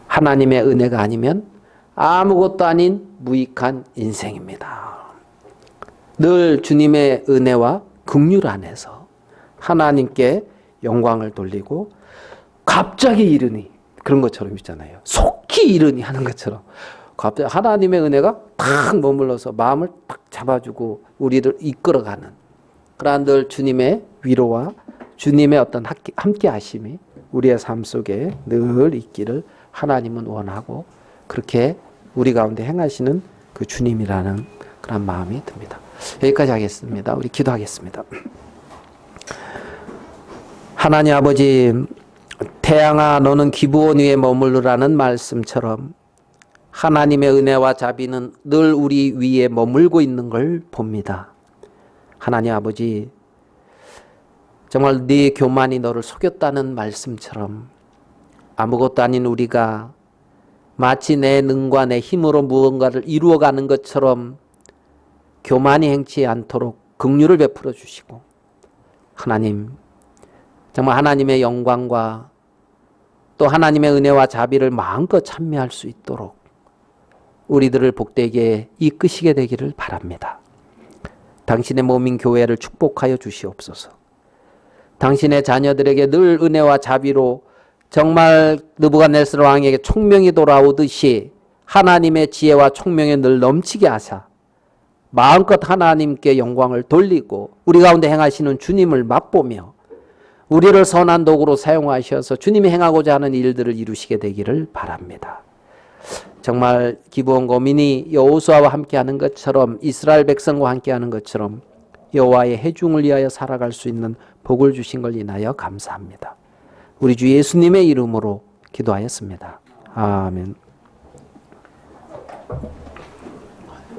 하나님의 은혜가 아니면 아무것도 아닌 무익한 인생입니다. 늘 주님의 은혜와 긍휼 안에서 하나님께 영광을 돌리고 갑자기 이르니 그런 것처럼 있잖아요. 속히 이르니 하는 것처럼 갑자기 하나님의 은혜가 탁 머물러서 마음을 탁 잡아주고 우리를 이끌어가는 그러한 늘 주님의 위로와 주님의 어떤 함께 하심이 우리의 삶 속에 늘 있기를 하나님은 원하고 그렇게 우리 가운데 행하시는 그 주님이라는 그런 마음이 듭니다. 여기까지 하겠습니다. 우리 기도하겠습니다. 하나님 아버지, 태양아 너는 기브온 위에 머무르라는 말씀처럼 하나님의 은혜와 자비는 늘 우리 위에 머물고 있는 걸 봅니다. 하나님 아버지, 정말 네 교만이 너를 속였다는 말씀처럼 아무것도 아닌 우리가 마치 내 능과 내 힘으로 무언가를 이루어가는 것처럼 교만이 행치 않도록 긍휼을 베풀어 주시고 하나님, 정말 하나님의 영광과 또 하나님의 은혜와 자비를 마음껏 찬미할 수 있도록 우리들을 복되게 이끄시게 되기를 바랍니다. 당신의 몸인 교회를 축복하여 주시옵소서. 당신의 자녀들에게 늘 은혜와 자비로 정말 느부갓네살 왕에게 총명이 돌아오듯이 하나님의 지혜와 총명에 늘 넘치게 하사 마음껏 하나님께 영광을 돌리고 우리 가운데 행하시는 주님을 맛보며 우리를 선한 도구로 사용하셔서 주님이 행하고자 하는 일들을 이루시게 되기를 바랍니다. 정말 기브온 거민이 여호수아와 함께하는 것처럼 이스라엘 백성과 함께하는 것처럼 여호와의 해중을 위하여 살아갈 수 있는 복을 주신 걸 인하여 감사합니다. 우리 주 예수님의 이름으로 기도하였습니다. 아멘.